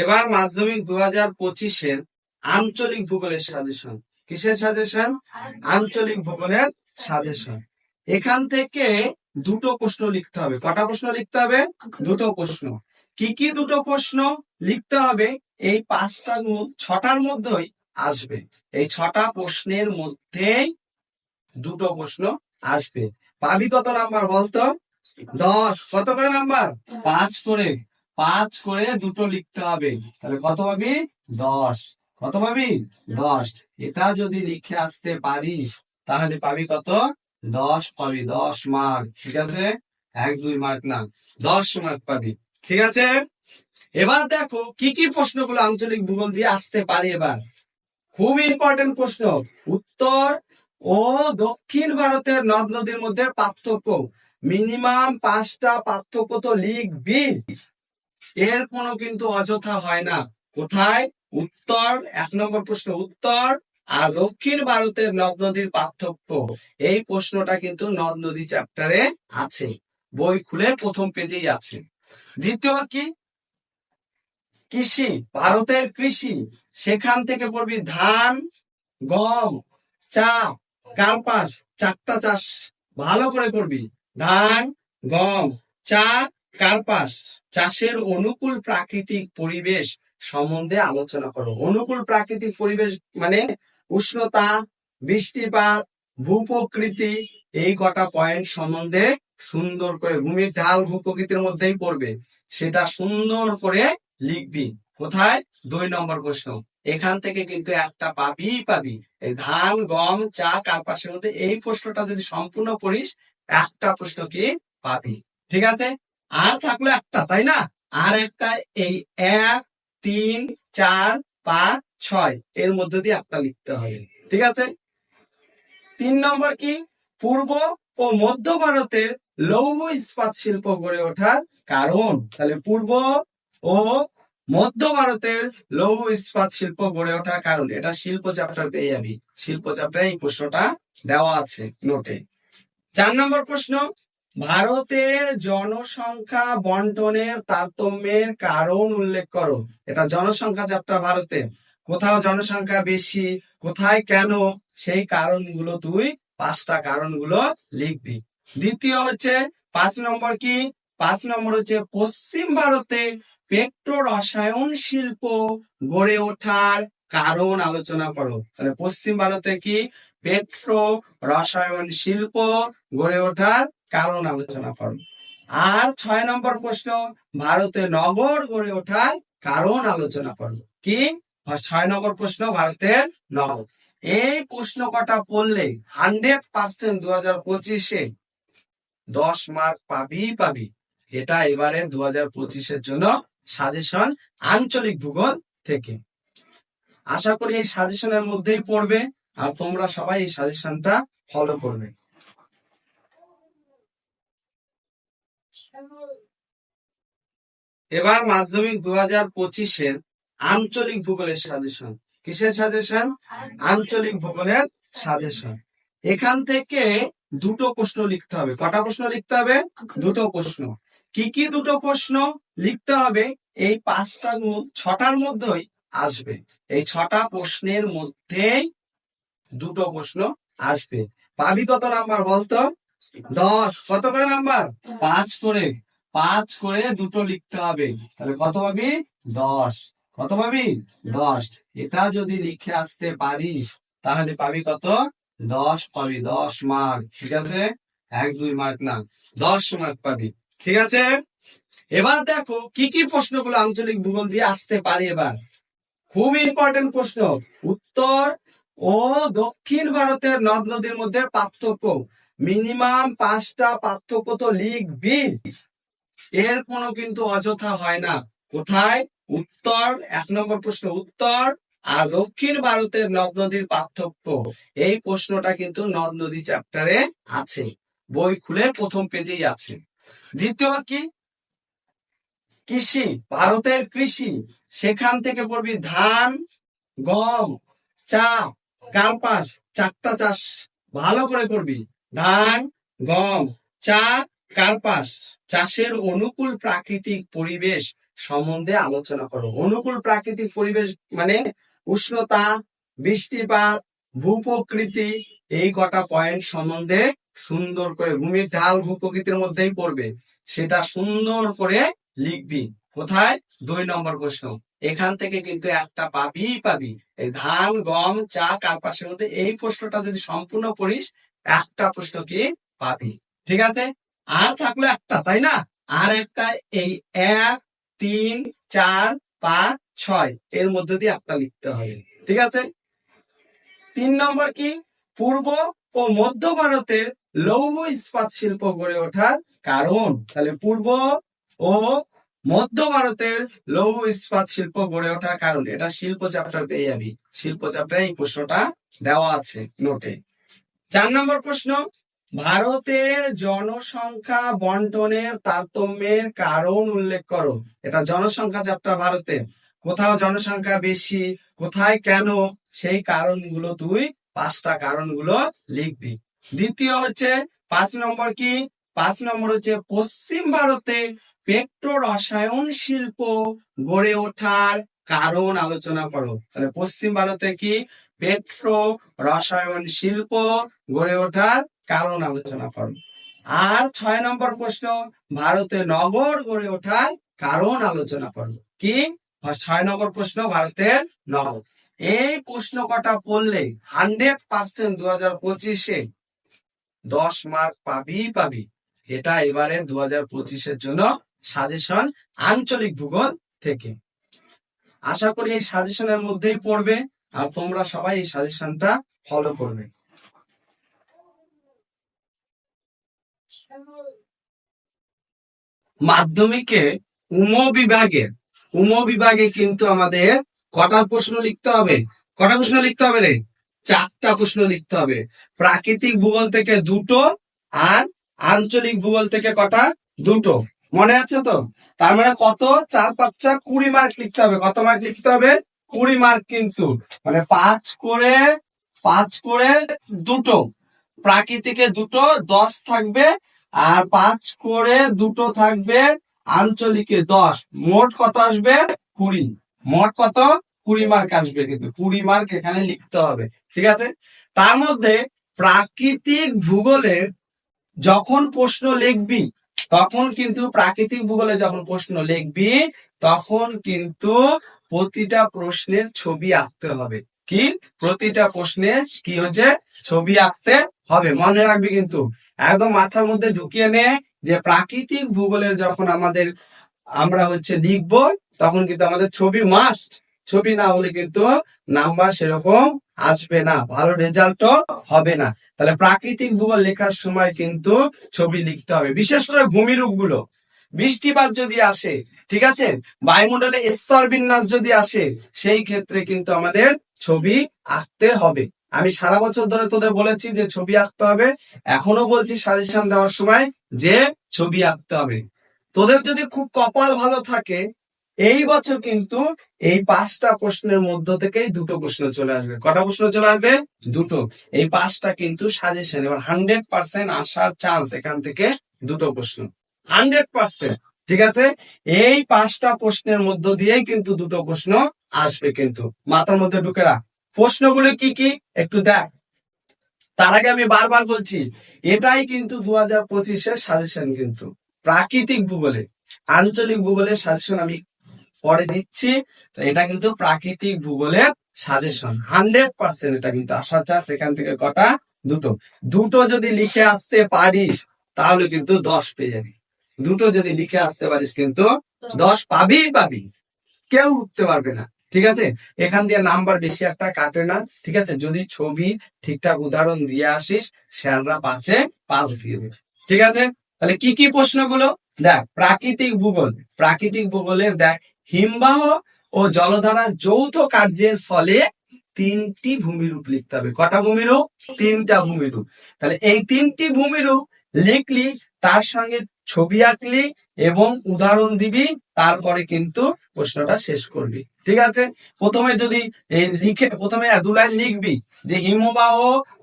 এবার মাধ্যমিক 2025-এর আঞ্চলিক ভূগোলের সাজেশন। কিসের সাজেশন? আঞ্চলিক ভূগোলের সাজেশন। এখান থেকে দুটো প্রশ্ন লিখতে হবে। কটা প্রশ্ন লিখতে হবে? দুটো প্রশ্ন। কি কি দুটো প্রশ্ন লিখতে হবে? এই ছটার মধ্যেই আসবে। এই ছটা প্রশ্নের মধ্যেই দুটো প্রশ্ন আসবে। পাবি কত নাম্বার বলতো? 10। কত করে নাম্বার? 5 করে। 5 করে দুটো লিখতে হবে। তাহলে কত পাবি? 10। কত পাবি? 10। এটা যদি লিখে আসতে পারিস তাহলে পাবি কত? 10 পাবি। 10 মার্ক। ঠিক আছে? 1-2 মার্ক না, 10 মার্ক পাবি। ঠিক আছে? এবার দেখো কি কি প্রশ্নগুলো আঞ্চলিক ভূগোল দিয়ে আসতে পারে। এবার খুব ইম্পর্টেন্ট প্রশ্ন। উত্তর ও দক্ষিণ ভারতের নদ নদীর মধ্যে পার্থক্য। মিনিমাম 5টা পার্থক্য তো লিখবি। এর কোনো কিন্তু অযথা হয় না। কোথায়? উত্তর, 1 নম্বর প্রশ্ন উত্তর আর দক্ষিণ ভারতের নদ নদীর পার্থক্য। এই প্রশ্নটা কিন্তু নদ নদী চ্যাপ্টারে আছে, বই খুলে প্রথম পেজেই আছে। দ্বিতীয় কি? কৃষি, ভারতের কৃষি। সেখান থেকে পড়বি ধান, গম, চা, কার্পাস। 4টা চাষ ভালো করে করবি। ধান, গম, চা, কার্পাস। চাষের অনুকূল প্রাকৃতিক পরিবেশ সম্বন্ধে আলোচনা করো। অনুকূল প্রাকৃতিক পরিবেশ মানে উষ্ণতা, বৃষ্টিপাত, ভূপ্রকৃতি, এই কটা পয়েন্ট সম্বন্ধে সুন্দর করে, ভূমির ঢাল ভূপ্রকৃতির মধ্যেই পড়বে, সেটা সুন্দর করে লিখবি। কোথায়? 2 নম্বর প্রশ্ন। এখান থেকে কিন্তু একটা পাবি। এই ধান, গম, চা, কার্পাসের মধ্যে এই প্রশ্নটা যদি সম্পূর্ণ পড়িস, একটা প্রশ্ন কি পাবি। ঠিক আছে? আর থাকলো একটা, তাই না? আর একটা এই 1, 3, 4, 5, 6 এর মধ্যে দিয়ে একটা লিখতে হবে। ঠিক আছে? 3 নম্বর কি? পূর্ব ও মধ্য ভারতের লৌহ ইস্পাত শিল্প গড়ে ওঠার কারণ। তাহলে পূর্ব ও মধ্য ভারতের লৌহ ইস্পাত শিল্প গড়ে ওঠার কারণ, এটা শিল্প চ্যাপ্টার পেয়ে যাবি। শিল্প চ্যাপ্টারে এই প্রশ্নটা দেওয়া আছে নোটে। 4 নম্বর প্রশ্ন, ভারতের জনসংখ্যা বন্টনের তারতম্যের কারণ উল্লেখ করো। এটা জনসংখ্যা চ্যাপ্টার ভারতের। কোথাও জনসংখ্যা বেশি, কোথায় কেন, সেই কারণগুলো তুই 5টা কারণগুলো লিখবি। দ্বিতীয় হচ্ছে 5 নম্বর কি? 5 নম্বর হচ্ছে পশ্চিম ভারতে পেট্রো রসায়ন শিল্প গড়ে ওঠার কারণ আলোচনা করো। তাহলে পশ্চিম ভারতে কি? পেট্রো রসায়ন শিল্প গড়ে ওঠার কারণ আলোচনা করো। আর 6 নম্বর প্রশ্ন, ভারতে নগর গড়ে ওঠার কারণ আলোচনা করো। কি? 6 নম্বর প্রশ্ন, ভারতের নগর। এই প্রশ্ন কটা পড়লে 100% 2025-এ 10 মার্ক পাবি। এটা এবারে 2025-এর জন্য সাজেশন আঞ্চলিক ভূগোল থেকে। আশা করি এই সাজেশনের মধ্যেই পড়বে আর তোমরা সবাই এই সাজেশনটা ফলো করবে। এবার মাধ্যমিক 2025-এর আঞ্চলিক ভূগোলের সাজেশন। কিসের সাজেশন? আঞ্চলিক ভূগোলের সাজেশন। এখান থেকে দুটো প্রশ্ন লিখতে হবে। কটা প্রশ্ন লিখতে হবে? দুটো প্রশ্ন। কি কি দুটো প্রশ্ন লিখতে হবে? এই 6টার মধ্যেই আসবে। এই 6টা প্রশ্নের মধ্যেই দুটো প্রশ্ন আসবে। পাবি কত নাম্বার বলতো? 10। কত করে নাম্বার? 5 করে। 5 করে দুটো লিখতে হবে। তাহলে কত পাবি? 10। কত পাবি? 10। এটা যদি লিখে আসতে পারিস তাহলে পাবি কত? 10 পাবি। 10 মার্ক। ঠিক আছে? 1-2 মার্ক না, 10 মার্ক পাবি। ঠিক আছে? এবার দেখো কি কি প্রশ্নগুলো আঞ্চলিক ভূগোল দিয়ে আসতে পারে। এবার খুব ইম্পর্টেন্ট প্রশ্ন। উত্তর ও দক্ষিণ ভারতের নদ নদীর মধ্যে পার্থক্য। মিনিমাম 5টা পার্থক্য তো লিখবি। এর কোনো কিন্তু অযথা হয় না। কোথায়? উত্তর, 1 নম্বর প্রশ্ন উত্তর আর দক্ষিণ ভারতের নদ নদীর পার্থক্য। এই প্রশ্নটা কিন্তু নদ নদী চ্যাপ্টারে আছে, বই খুলে প্রথম পেজেই আছে। দ্বিতীয় কি? কৃষি, ভারতের কৃষি। সেখান থেকে পড়বি ধান, গম, চা, কার্পাস। 4টা চাষ ভালো করে করবি। ধান, গম, চা, কার্পাস। চাষের অনুকূল প্রাকৃতিক পরিবেশ সম্বন্ধে আলোচনা করো। অনুকূল প্রাকৃতিক পরিবেশ মানে উষ্ণতা, বৃষ্টিপাত, ভূপ্রকৃতি, এই কটা পয়েন্ট সম্বন্ধে সুন্দর করে, ভূমির ঢাল ভূপ্রকৃতির মধ্যেই পড়বে, সেটা সুন্দর করে লিখবি। কোথায়? 2 নম্বর প্রশ্ন। এখান থেকে কিন্তু একটা পাবি। এই ধান, গম, চা, কার্পাসের মধ্যে এই প্রশ্নটা যদি সম্পূর্ণ পড়িস, একটা প্রশ্ন কি পাবি। ঠিক আছে? আর থাকলো একটা, তাই না? আর একটা, এই 1, 3, 4, 5, 6 এর মধ্যে দিয়ে একটা লিখতে হবে। ঠিক আছে? 3 নম্বর কি? পূর্ব ও মধ্য ভারতের লৌহ ইস্পাত শিল্প গড়ে ওঠার কারণ। তাহলে পূর্ব ও মধ্য ভারতের লৌহ ইস্পাত শিল্প গড়ে ওঠার কারণ, এটা শিল্প চ্যাপ্টার পেয়ে যাবি। শিল্প চ্যাপ্টারে এই প্রশ্নটা দেওয়া আছে নোটে। 4 নম্বর প্রশ্ন, ভারতের জনসংখ্যা বন্টনের তারতম্যের কারণ উল্লেখ করো। এটা জনসংখ্যা চ্যাপ্টার ভারতের। কোথাও জনসংখ্যা বেশি, কোথায় কেন, সেই কারণগুলো তুই 5টা কারণগুলো লিখবি। দ্বিতীয় হচ্ছে 5 নম্বর কি? 5 নম্বর হচ্ছে পশ্চিম ভারতে পেট্রো রসায়ন শিল্প গড়ে ওঠার কারণ আলোচনা করো। তাহলে পশ্চিম ভারতে কি? পেট্রো রসায়ন শিল্প গড়ে ওঠার কারণ আলোচনা করো। আর 6 নম্বর প্রশ্ন, ভারতে নগর গড়ে ওঠার কারণ আলোচনা করো। কি? 6 নম্বর প্রশ্ন, ভারতের নগর। এই প্রশ্ন কটা পড়লে 100% 2025-এ 10 মার্ক পাবি। এটা এবারে 2025-এর জন্য সাজেশন, আঞ্চলিক ভূগোল থেকে। আশা করি এই সাজেশনের মধ্যেই পড়বে, আর তোমরা সবাই এই সাজেশনটা ফলো করবে। মাধ্যমিকে উম বিভাগে কিন্তু আমাদের কটা প্রশ্ন লিখতে হবে? কটা প্রশ্ন লিখতে হবে রে? 4টা প্রশ্ন লিখতে হবে। প্রাকৃতিক ভূগোল থেকে 2টো, আর আঞ্চলিক ভূগোল থেকে কটা? 2টো। মনে আছে তো? তার মানে কত? 4 5 20 মার্ক লিখতে হবে। কত মার্ক লিখতে হবে? 20 মার্ক কিন্তু। মানে 5 করে 2টো, প্রাকৃতিকে 2টো 10 থাকবে, আর 5 করে 2টো থাকবে আঞ্চলিকে 10। মোট কত আসবে? 20। মোট কত? 20 মার্ক আসবে, কিন্তু 20 মার্ক এখানে লিখতে হবে। ঠিক আছে? তার মধ্যে প্রাকৃতিক ভূগোলে যখন প্রশ্ন লিখবি, তখন কিন্তু প্রতিটা প্রশ্নের ছবি আঁকতে হবে। কি? প্রতিটা প্রশ্নের কি হচ্ছে? ছবি আঁকতে হবে। মনে রাখবি কিন্তু, একদম মাথার মধ্যে ঢুকিয়ে নে যে প্রাকৃতিক ভূগোলের যখন আমরা লিখবো, তখন কিন্তু আমাদের ছবি মাস্ট। ছবি না হলে কিন্তু নাম্বার সেরকম আসবে না, ভালো রেজাল্টও হবে না। তাহলে প্রাকৃতিক ভূগোল লেখার সময় কিন্তু ছবি লিখতে হবে, বিশেষ করে ভূমিরূপ গুলো। বৃষ্টিপাত যদি আসে, ঠিক আছে, বায়ুমণ্ডলে স্তর বিন্যাস যদি আসে, সেই ক্ষেত্রে কিন্তু আমাদের ছবি আঁকতে হবে। আমি সারা বছর ধরে তোদের বলেছি যে ছবি আঁকতে হবে, এখনো বলছি সাজেশন দেওয়ার সময় যে ছবি আঁকতে হবে। তোদের যদি খুব কপাল ভালো থাকে, এই বছর কিন্তু এই 5টা প্রশ্নের মধ্য থেকেই 2টো প্রশ্ন চলে আসবে। কটা প্রশ্ন চলে আসবে? 2টো। এই 5টা কিন্তু সাজেশন। এবার 100% আসার চান্স এখান থেকে 2টো প্রশ্ন, 100%। ঠিক আছে? এই 5টা প্রশ্নের মধ্য দিয়েই কিন্তু 2টো প্রশ্ন আসবে, কিন্তু মাথার মধ্যে ঢুকে রাখ। প্রশ্নগুলো কি কি একটু দেখ। তার আগে আমি বারবার বলছি, এটাই কিন্তু 2025-এর সাজেশন। কিন্তু প্রাকৃতিক ভূগোলে, আঞ্চলিক ভূগোলের সাজেশন আমি পরে দিচ্ছি। তো এটা কিন্তু প্রাকৃতিক ভূগোলের সাজেশন, 100% এটা কিন্তু আসার চান্স এখান থেকে কটা? 2টো যদি লিখে আসতে পারিস, তাহলে কিন্তু 10 পেয়ে যাবি। 2টো যদি লিখে আসতে পারিস, কিন্তু 10 পাবি। কেউ উঠতে পারবে না। ঠিক আছে? এখান দিয়ে নাম্বার বেশি একটা কাটে না। ঠিক আছে? যদি ছবি ঠিকঠাক উদাহরণ দিয়ে আসিস, স্যাররা 5-এ 5 দিয়ে দেবে। ঠিক আছে? তাহলে কি কি প্রশ্নগুলো দেখ। প্রাকৃতিক ভূগোলের দেখ, হিমবাহ ও জলধারা যৌথ কার্যের ফলে 3টি ভূমিরূপ লিখতে হবে। কটা ভূমিরূপ? 3টা ভূমিরূপ। তাহলে এই 3টি ভূমিরূপ লিখলি, তার সঙ্গে ছবি আঁকলি এবং উদাহরণ দিবি, তারপরে কিন্তু প্রশ্নটা শেষ করবি। ঠিক আছে? প্রথমে 2 লাইন লিখবি যে হিমবাহ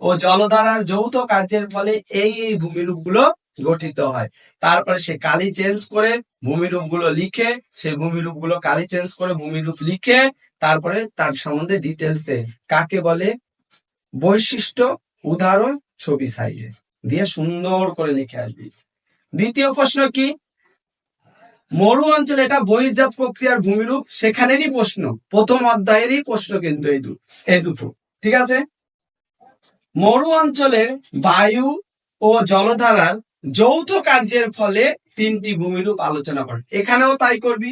ও জলধারার যৌথ কার্যের ফলে এই ভূমিরূপ গুলো গঠিত হয়। তারপরে সে কালি চেঞ্জ করে ভূমিরূপ গুলো লিখে, সেই ভূমিরূপ গুলো কালি চেঞ্জ করে ভূমিরূপ লিখে, তারপরে তার সম্বন্ধে ডিটেলসে কাকে বলে বৈশিষ্ট্য, উদাহরণ, ছবি সাইজে দিয়ে সুন্দর করে লিখে আসবি। দ্বিতীয় প্রশ্ন কি, মরু অঞ্চলে, এটা বহির্জাত প্রক্রিয়ার ভূমিরূপ, সেখানেরই প্রশ্ন, প্রথম অধ্যায়েরই প্রশ্ন কিন্তু এই দুটো। ঠিক আছে, মরু অঞ্চলের বায়ু ও জলধারার যৌথ কার্যের ফলে তিনটি ভূমিরূপ আলোচনা কর। এখানেও তাই করবি,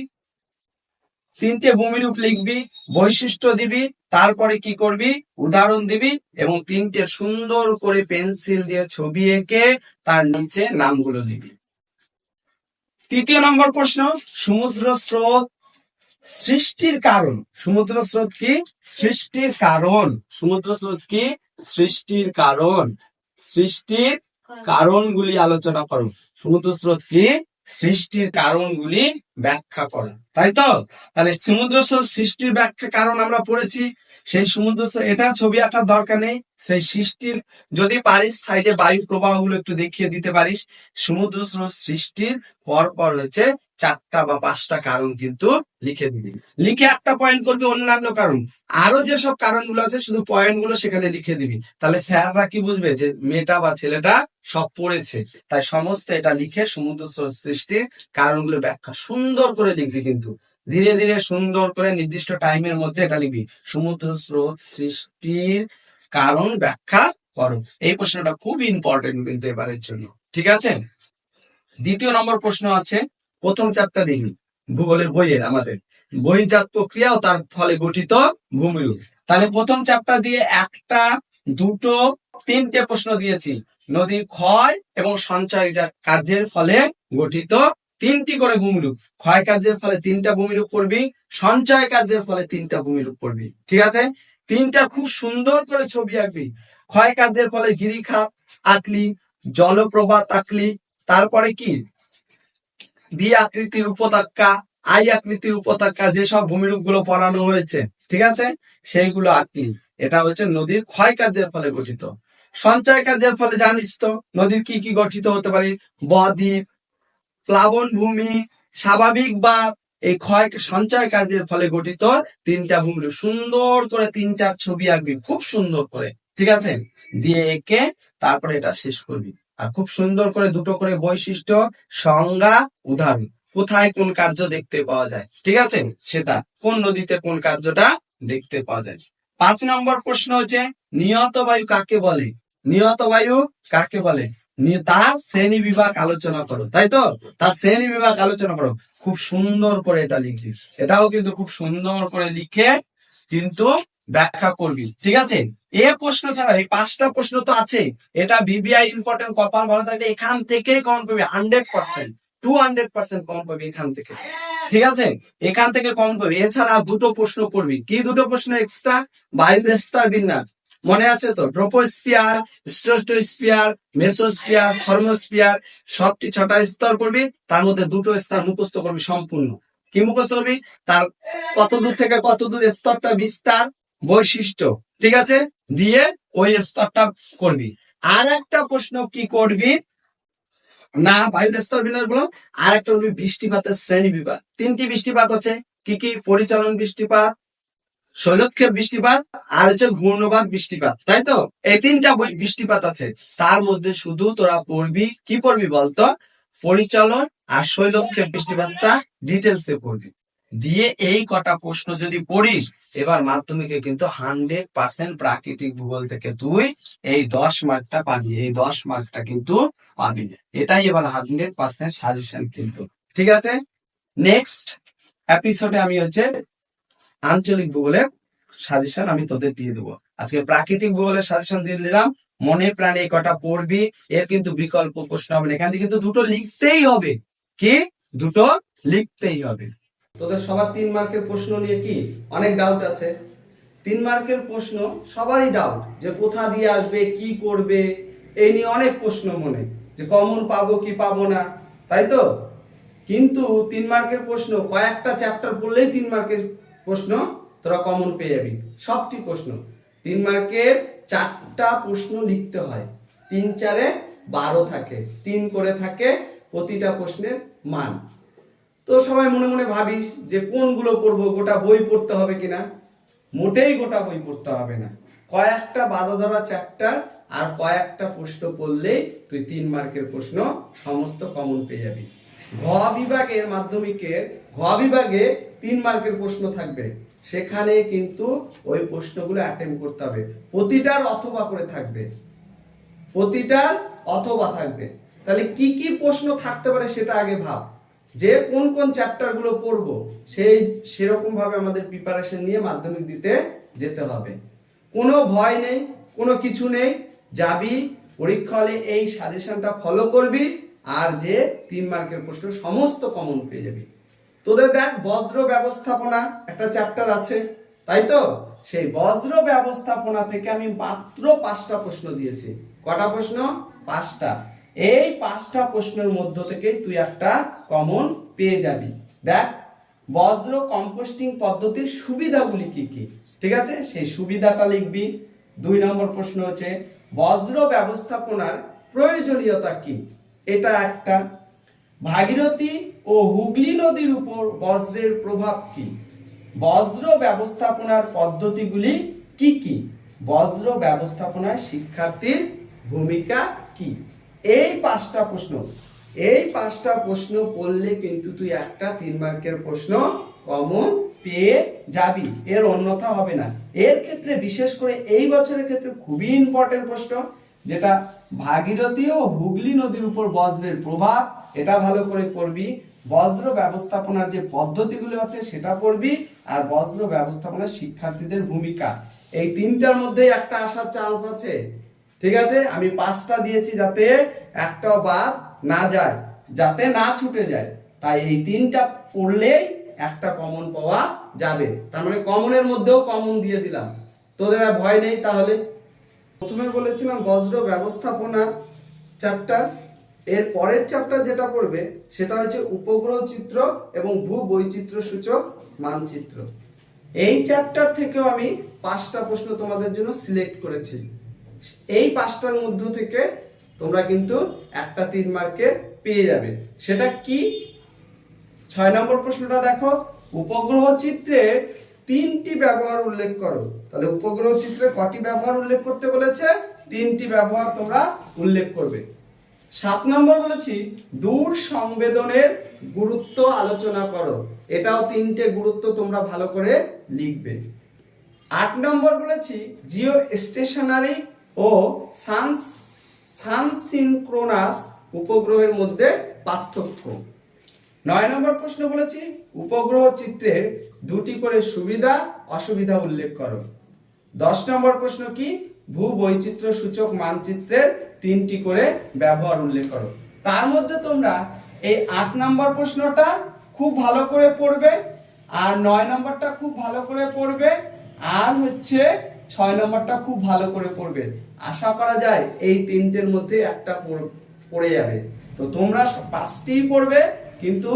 তিনটে ভূমিরূপ লিখবি, বৈশিষ্ট্য দিবি, তারপরে কি করবি উদাহরণ দিবি, এবং তিনটে সুন্দর করে পেন্সিল দিয়ে ছবি এঁকে তার নিচে নামগুলো দিবি। তৃতীয় নম্বর প্রশ্ন, সমুদ্র স্রোত সৃষ্টির কারণ। সমুদ্র স্রোত কি সৃষ্টির কারণ, সমুদ্র স্রোত কি সৃষ্টির কারণ, সৃষ্টির কারণগুলি আলোচনা করো। সমুদ্র স্রোত কি সৃষ্টির কারণগুলি ব্যাখ্যা করো, তাই তো? তাহলে সমুদ্র স্রোত সৃষ্টির ব্যাখ্যা কারণ আমরা পড়েছি। সেই সমুদ্র স্রোত, এটা ছবি আঁকার দরকার নেই, সেই সৃষ্টির যদি পারিস সাইডে বায়ু প্রবাহ গুলো একটু দেখিয়ে দিতে পারিস। সমুদ্র স্রোত সৃষ্টির পর পর হচ্ছে 4টা বা 5টা কারণ কিন্তু লিখে দিবি, লিখে একটা পয়েন্ট করবি অন্যান্য কারণ, আরো যেসব কারণগুলো আছে শুধু পয়েন্ট গুলো সেখানে লিখে দিবি। তাহলে স্যাররা কি বুঝবে যে মেয়েটা বা ছেলেটা সব পড়েছে। তাই সমস্ত এটা লিখে সমুদ্র স্রোত সৃষ্টির কারণগুলো ব্যাখ্যা সুন্দর করে লিখবি, কিন্তু ধীরে ধীরে সুন্দর করে নির্দিষ্ট টাইমের মধ্যে এটা লিখবি, সমুদ্র স্রোত সৃষ্টির কারণ ব্যাখ্যা করো। এই প্রশ্নটা খুব ইম্পর্টেন্ট কিন্তু এবারের জন্য। ঠিক আছে, দ্বিতীয় নম্বর প্রশ্ন আছে, প্রথম চ্যাপ্টার দেখি ভূগোলের বইয়ে, আমাদের বহির্জাত প্রক্রিয়া ও তার ফলে গঠিত ভূমিরূপ। তাহলে প্রথম চ্যাপ্টার দিয়ে 1টা 2টো 3টে প্রশ্ন দিয়েছি, নদীর ক্ষয় এবং সঞ্চয় কার্যের ফলে গঠিত 3টি করে ভূমিরূপ। ক্ষয় কার্যের ফলে 3টা ভূমিরূপ পড়বি, সঞ্চয় কার্যের ফলে 3টা ভূমিরূপ পড়বি। ঠিক আছে, 3টা খুব সুন্দর করে ছবি আঁকবি। ক্ষয় কার্যের ফলে গিরিখাত আঁকলি, জলপ্রপাত আঁকলি, তারপরে কি বি আকৃতির উপত্যকা, আই আকৃতির উপত্যকা, যেসব ভূমিরূপ গুলো পড়ানো হয়েছে, ঠিক আছে, সেইগুলো আঁকলি। এটা হচ্ছে নদীর ক্ষয় কার্যের ফলে গঠিত। সঞ্চয় কার্যের ফলে জানিস তো নদীর কি কি গঠিত হতে পারে, বদ্বীপ, প্লাবন ভূমি, স্বাভাবিক বা এই ক্ষয় সঞ্চয় কার্যের ফলে গঠিত 3টা ভূমিরূপ। সুন্দর করে 3-4 ছবি আঁকবি খুব সুন্দর করে, ঠিক আছে, দিয়ে এঁকে তারপরে এটা শেষ করবি। আর খুব সুন্দর করে 2টো করে বৈশিষ্ট্য, সংজ্ঞা, উদাহরণ, কোথায় কোন কার্য দেখতে পাওয়া যায়, ঠিক আছে, সেটা কোন নদীতে কোন কার্যটা দেখতে পাওয়া যায়। 5 নম্বর প্রশ্ন হচ্ছে, নিয়ত বায়ু কাকে বলে। নিয়ত বায়ু কাকে বলে, তার শ্রেণী বিভাগ আলোচনা করো, তাই তো, তার শ্রেণী বিভাগ আলোচনা করো। খুব সুন্দর করে এটা লিখবি, এটাও কিন্তু খুব সুন্দর করে লিখে কিন্তু ব্যাখ্যা করবি। ঠিক আছে, এ প্রশ্ন ছাড়া এই 5টা প্রশ্ন তো আছে, এটা বিবিআই ইম্পর্টেন্ট, কপাল ভালো থাকলে এখান থেকেই কমন পাবি 100%, 200% কমন পাবি এখান থেকে। ঠিক আছে, এখান থেকে কমন পাবি। এছাড়া 2টো প্রশ্ন পড়বি, কি 2টো প্রশ্ন এক্সট্রা, বায়ুর স্তর বিন্যাস মনে আছে তো, ট্রোপোস্ফিয়ার, স্ট্রাটোস্ফিয়ার, মেসোস্ফিয়ার, থার্মোস্ফিয়ার, সবটি 6টা স্তর করবি, তার মধ্যে 2টো স্তর মুখস্থ করবি সম্পূর্ণ। কি মুখস্থ করবি, তার কত দূর থেকে কত দূর স্তরটা বিস্তার, বৈশিষ্ট্য, ঠিক আছে, দিয়ে ওই স্তরটা করবি। আর একটা প্রশ্ন কি করবি না, বায়ুর স্তর বিন্যাস গুলো, আর একটা করবি বৃষ্টিপাতের শ্রেণী বিভাগ। 3টি বৃষ্টিপাত আছে, কি কি, পরিচালন বৃষ্টিপাত, শৈলক্ষেপ বৃষ্টিপাত, আর হচ্ছে ঘূর্ণবাদ বৃষ্টিপাত, তাই তো, এই 3টা বৃষ্টিপাত আছে। তার মধ্যে শুধু তোরা পড়বি, কি পড়বি বলতো, পরিচালন আর শৈলক্ষেপ বৃষ্টিপাতটা ডিটেলসে পড়বি। দিয়ে এই কটা প্রশ্ন যদি পড়িস, এবার মাধ্যমিকে কিন্তু 100% প্রাকৃতিক ভূগোল থেকে তুই এই 10 মার্কটা পাবি, এই 10 মার্কটা কিন্তু পাবি। এটাই এবার 100% সাজেশন কিন্তু। ঠিক আছে, নেক্সট এপিসোডে আমি হচ্ছে আঞ্চলিক ভূগোলের সাজেশন আমি তোদের দিয়ে দেবো। আজকে প্রাকৃতিক ভূগোলের সাজেশন দিয়ে দিলাম, মনে প্রাণে এই কটা পড়বি, এর কিন্তু বিকল্প প্রশ্ন হবে না, এখান থেকে কিন্তু 2টো লিখতেই হবে। কি 2টো লিখতেই হবে। তোদের সবার 3 মার্কের প্রশ্ন নিয়ে কি অনেক ডাউট আছে, 3 মার্কের প্রশ্ন সবারই ডাউট, যে কোথা দিয়ে আসবে, কি করবে, এই নিয়ে অনেক প্রশ্ন মনে, যে কমন পাবো কি পাবো না, তাই তো। কিন্তু 3 মার্কের প্রশ্ন কয়েকটা চ্যাপ্টার পড়লেই 3 মার্কের প্রশ্ন তোরা কমন পেয়ে যাবি, সবটি প্রশ্ন। 3 মার্কের 4টা প্রশ্ন লিখতে হয়, 3 4 12 থাকে, 3 করে থাকে প্রতিটা প্রশ্নের মান। তো সবাই মনে মনে ভাবিস যে কোনগুলো পড়বো, গোটা বই পড়তে হবে কিনা। মোটেই গোটা বই পড়তে হবে না, কয়েকটা বাঁধা ধরা চ্যাপ্টার আর কয়েকটা প্রশ্ন পড়লেই তুই 3 মার্কের প্রশ্ন সমস্ত কমন পেয়ে যাবি। ঘ বিভাগের মাধ্যমিকের ঘ বিভাগে 3 মার্কের প্রশ্ন থাকবে, সেখানে কিন্তু ওই প্রশ্নগুলো অ্যাটেম্প করতে হবে। প্রতিটার অথবা করে থাকবে, প্রতিটার অথবা থাকবে। তাহলে কি কি প্রশ্ন থাকতে পারে সেটা আগে ভাব, যে কোন কোন চ্যাপ্টার গুলো পড়বো সেরকম ভাবে আমাদের প্রিপারেশন নিয়ে মাধ্যমিক দিতে যেতে হবে। কোনো ভয় নেই, কোনো কিছু নেই, যাবি পরীক্ষা হলে এই সাজেশনটা ফলো করবি, আর যে 3 মার্কের প্রশ্ন সমস্ত কমন পেয়ে যাবি। তোদের দেখ বজ্র ব্যবস্থাপনা একটা চ্যাপ্টার আছে, তাই তো? সেই বজ্র ব্যবস্থাপনা থেকে আমি মাত্র 5টা প্রশ্ন দিয়েছি। কটা প্রশ্ন? 5টা। এই 5টা প্রশ্নের মধ্য থেকে তুই একটা কমন পেয়ে যাবি। দেখ বজ্র কম্পোস্টিং পদ্ধতির সুবিধাগুলি কি কি, ঠিক আছে? সেই সুবিধাটা লিখবি। 2 নম্বর প্রশ্ন হচ্ছে বজ্র ব্যবস্থাপনার প্রয়োজনীয়তা কি, এটা একটা। ভাগীরথী ও হুগলি নদীর উপর বজ্রের প্রভাব কি, বজ্র ব্যবস্থাপনার পদ্ধতিগুলি কি কি, বজ্র ব্যবস্থাপনায় শিক্ষার্থীর ভূমিকা কি। এই 5টা প্রশ্ন, এই 5টা প্রশ্ন পড়লে কিন্তু তুই একটা 3 মার্কের প্রশ্ন কমন পেয়ে যাবি, এর অন্যথা হবে না। এর ক্ষেত্রে বিশেষ করে এই বছরের ক্ষেত্রে খুবই ইম্পর্টেন্ট প্রশ্ন, যেটা ভাগীরথী ও হুগলি নদীর উপর বজ্রের প্রভাব, এটা ভালো করে পড়বি। বজ্র ব্যবস্থাপনার যে পদ্ধতিগুলো আছে সেটা পড়বি, আর বজ্র ব্যবস্থাপনার শিক্ষার্থীদের ভূমিকা, এই 3টার মধ্যে একটা আসার চান্স আছে। ঠিক আছে, আমি 5টা দিয়েছি যাতে একটাও বাদ না যায়, যাতে না ছুটে যায়। তাই এই 3টা পড়লেই একটা কমন পাওয়া যাবে। তার মানে কমনের মধ্যেও কমন দিয়ে দিলাম, তোদের আর ভয় নেই। তাহলে প্রথমে বলেছিলাম বজ্র ব্যবস্থাপনা চ্যাপ্টার, এর পরের চ্যাপ্টার যেটা পড়বে সেটা হচ্ছে উপগ্রহ চিত্র এবং ভূ বৈচিত্র্য সূচক মানচিত্র। এই চ্যাপ্টার থেকেও আমি 5টা প্রশ্ন তোমাদের জন্য সিলেক্ট করেছি। এই 5টার মধ্য থেকে তোমরা কিন্তু একটা 3 মার্কের পেয়ে যাবে। সেটা কি? 6 নম্বর প্রশ্নটা দেখো, উপগ্রহ চিত্রে 3টি ব্যবহার উল্লেখ করো। তাহলে উপগ্রহ চিত্রে কটি ব্যবহার উল্লেখ করতে বলেছে? 3টি ব্যবহার তোমরা উল্লেখ করবে। 7 নম্বর বলেছি দূর সংবেদনের গুরুত্ব আলোচনা করো, এটাও 3টে গুরুত্ব তোমরা ভালো করে লিখবে। 8 নম্বর বলেছি জিও স্টেশনারি ও সানসিনক্রোনাস উপগ্রহের মধ্যে পার্থক্য। 9 নম্বর প্রশ্ন বলেছি উপগ্রহ চিত্রের 2টি করে সুবিধা অসুবিধা উল্লেখ করো। 10 নম্বর প্রশ্ন কি? ভূ বৈচিত্র্য সূচক মানচিত্রের 3টি করে ব্যবহার উল্লেখ করো। তার মধ্যে তোমরা এই 8 নম্বর প্রশ্নটা খুব ভালো করে পড়বে, আর 9 নম্বরটা খুব ভালো করে পড়বে, আর হচ্ছে 6 নম্বরটা খুব ভালো করে পড়বে। আশা করা যায় এই 3টের মধ্যে একটা পড়ে যাবে। তো তোমরা 5টিই পড়বে, কিন্তু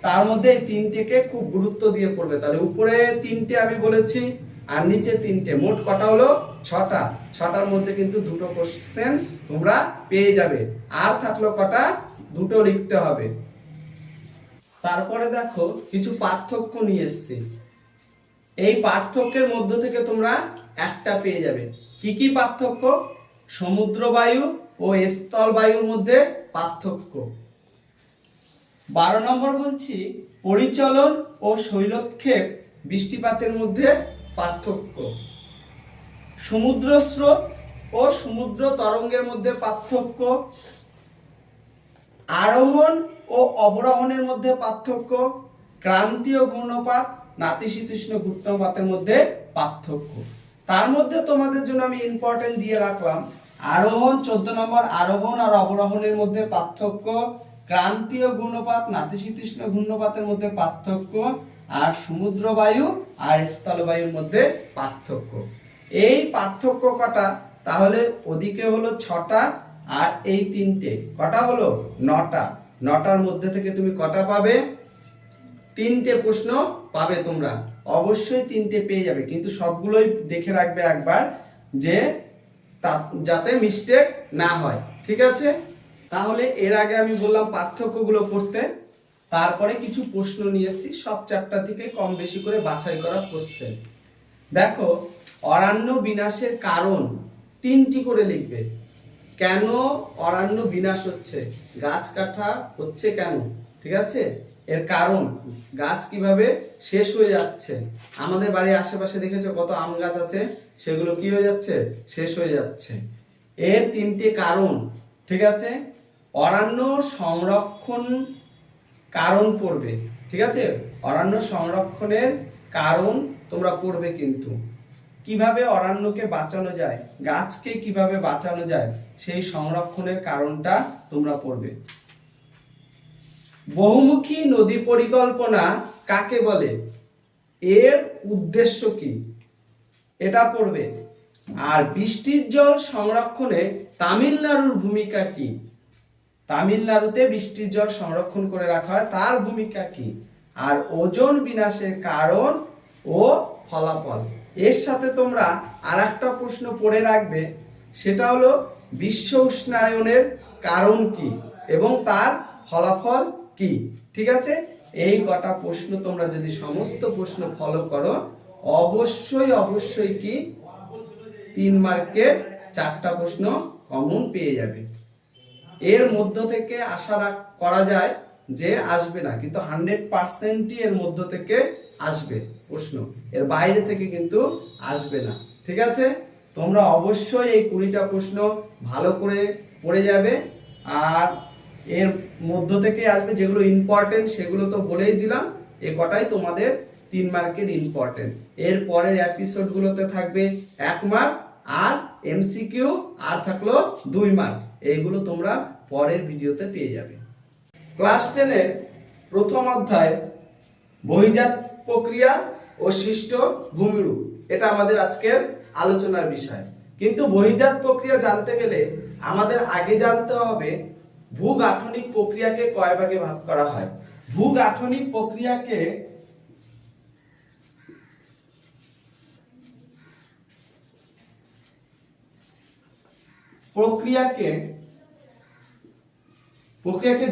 তার মধ্যে এই 3টেকে খুব গুরুত্ব দিয়ে পড়বে। তাহলে উপরে 3টে আমি বলেছি আর নিচে 3টে, মোট কটা হলো? 6টা। 6টার মধ্যে কিন্তু 2টো কোশ্চেন তোমরা পেয়ে যাবে। আর থাকলো কটা? 2টো লিখতে হবে। তারপরে দেখো কিছু পার্থক্য নিয়ে এসেছি, এই পার্থক্যের মধ্য থেকে তোমরা একটা পেয়ে যাবে। কি কি পার্থক্য? সমুদ্র বায়ু ও স্থল বায়ুর মধ্যে পার্থক্য। 12 নম্বর বলছি পরিচলন ও শৈলক্ষেপ বৃষ্টিপাতের মধ্যে পার্থক্য। সমুদ্র স্রোত ও সমুদ্র তরঙ্গের মধ্যে পার্থক্য। আরোহণ ও অবরোহণের মধ্যে পার্থক্য। ক্রান্তীয় ঘূর্ণপাত নাতিশীতোষ্ণ ঘূর্ণপাতের মধ্যে পার্থক্য। তার মধ্যে তোমাদের জন্য আমি ইম্পর্টেন্ট দিয়ে রাখলাম আরোহণ, 14 নম্বর, আরোহণ আর অবরোহণের মধ্যে পার্থক্য, ক্রান্তীয় ঘূর্ণপাত নাতিশীতোষ্ণ ঘূর্ণপাতের মধ্যে পার্থক্য, আর সমুদ্র বায়ু আর স্থলবায়ুর মধ্যে পার্থক্য। এই পার্থক্য কটা? তাহলে ওদিকে হলো 6টা আর এই 3টে, কটা হলো? 9টা। 9টার মধ্যে থেকে তুমি কটা পাবে? 3টে প্রশ্ন পাবে তোমরা, অবশ্যই 3টে পেয়ে যাবে। কিন্তু সবগুলোই দেখে রাখবে একবার, যে যাতে মিস্টেক না হয়। ঠিক আছে, তাহলে এর আগে আমি বললাম পার্থক্যগুলো পড়তে, তারপরে কিছু প্রশ্ন নিয়ে এসেছি সব চ্যাপ্টার থেকে কম বেশি করে বাছাই করা কোশ্চেন। দেখো, অরণ্য বিনাশের কারণ 3টি করে লিখবে। কেন অরণ্য বিনাশ হচ্ছে, গাছ কাটা হচ্ছে কেন, ঠিক আছে, এর কারণ, গাছ কিভাবে শেষ হয়ে যাচ্ছে। আমাদের বাড়ির আশেপাশে দেখেছো কত আম গাছ আছে, সেগুলো কি হয়ে যাচ্ছে, শেষ হয়ে যাচ্ছে। এর 3টে কারণ, ঠিক আছে। অরণ্য সংরক্ষণ কারণ পড়বে, ঠিক আছে, অরণ্য সংরক্ষণের কারণ তোমরা পড়বে, কিন্তু কিভাবে অরণ্যকে বাঁচানো যায়, গাছকে কিভাবে বাঁচানো যায়, সেই সংরক্ষণের কারণটা তোমরা পড়বে। বহুমুখী নদী পরিকল্পনা কাকে বলে, এর উদ্দেশ্য কি, এটা পড়বে। আর বৃষ্টির জল সংরক্ষণে তামিলনাড়ুর ভূমিকা কি, তামিলনাড়ুতে বৃষ্টির জল সংরক্ষণ করে রাখা হয়, তার ভূমিকা কি। আর ওজোন বিনাশের কারণ ও ফলাফল, এর সাথে তোমরা আরেকটা প্রশ্ন পড়ে রাখবে, সেটা হলো বিশ্ব উষ্ণায়নের কারণ কি এবং তার ফলাফল কি। ঠিক আছে, এই কটা প্রশ্ন তোমরা যদি সমস্ত প্রশ্ন ফলো করো, অবশ্যই কি 3 মার্কে 4টা প্রশ্ন কমন পেয়ে যাবে। এর মধ্য থেকে আশা করা যায় যে আসবে না, কিন্তু 100%ই এর মধ্য থেকে আসবে প্রশ্ন, এর বাইরে থেকে কিন্তু আসবে না। ঠিক আছে, তোমরা অবশ্যই এই 20টা প্রশ্ন ভালো করে পড়ে যাবে, আর এর মধ্য থেকে আসবে যেগুলো ইম্পর্টেন্ট সেগুলো তো বলেই দিলাম, এ কটাই তোমাদের 3 মার্কের ইম্পর্টেন্ট। এর পরের এপিসোডগুলোতে থাকবে 1 মার্ক, আর এমসিকিউ আর থাকলো 2 মার্ক, এইগুলো তোমরা পরের ভিডিওতে পেয়ে যাবে। ক্লাস 10-এর প্রথম অধ্যায় বহিজাত প্রক্রিয়া ও সৃষ্ট ভূমিরূপ, এটা আমাদের আজকের আলোচনার বিষয়। কিন্তু বহিজাত প্রক্রিয়া জানতে গেলে আমাদের আগে জানতে হবে ভূগাঠনিক প্রক্রিয়াকে কয় ভাগে ভাগ করা হয়। ভূগাঠনিক প্রক্রিয়াকে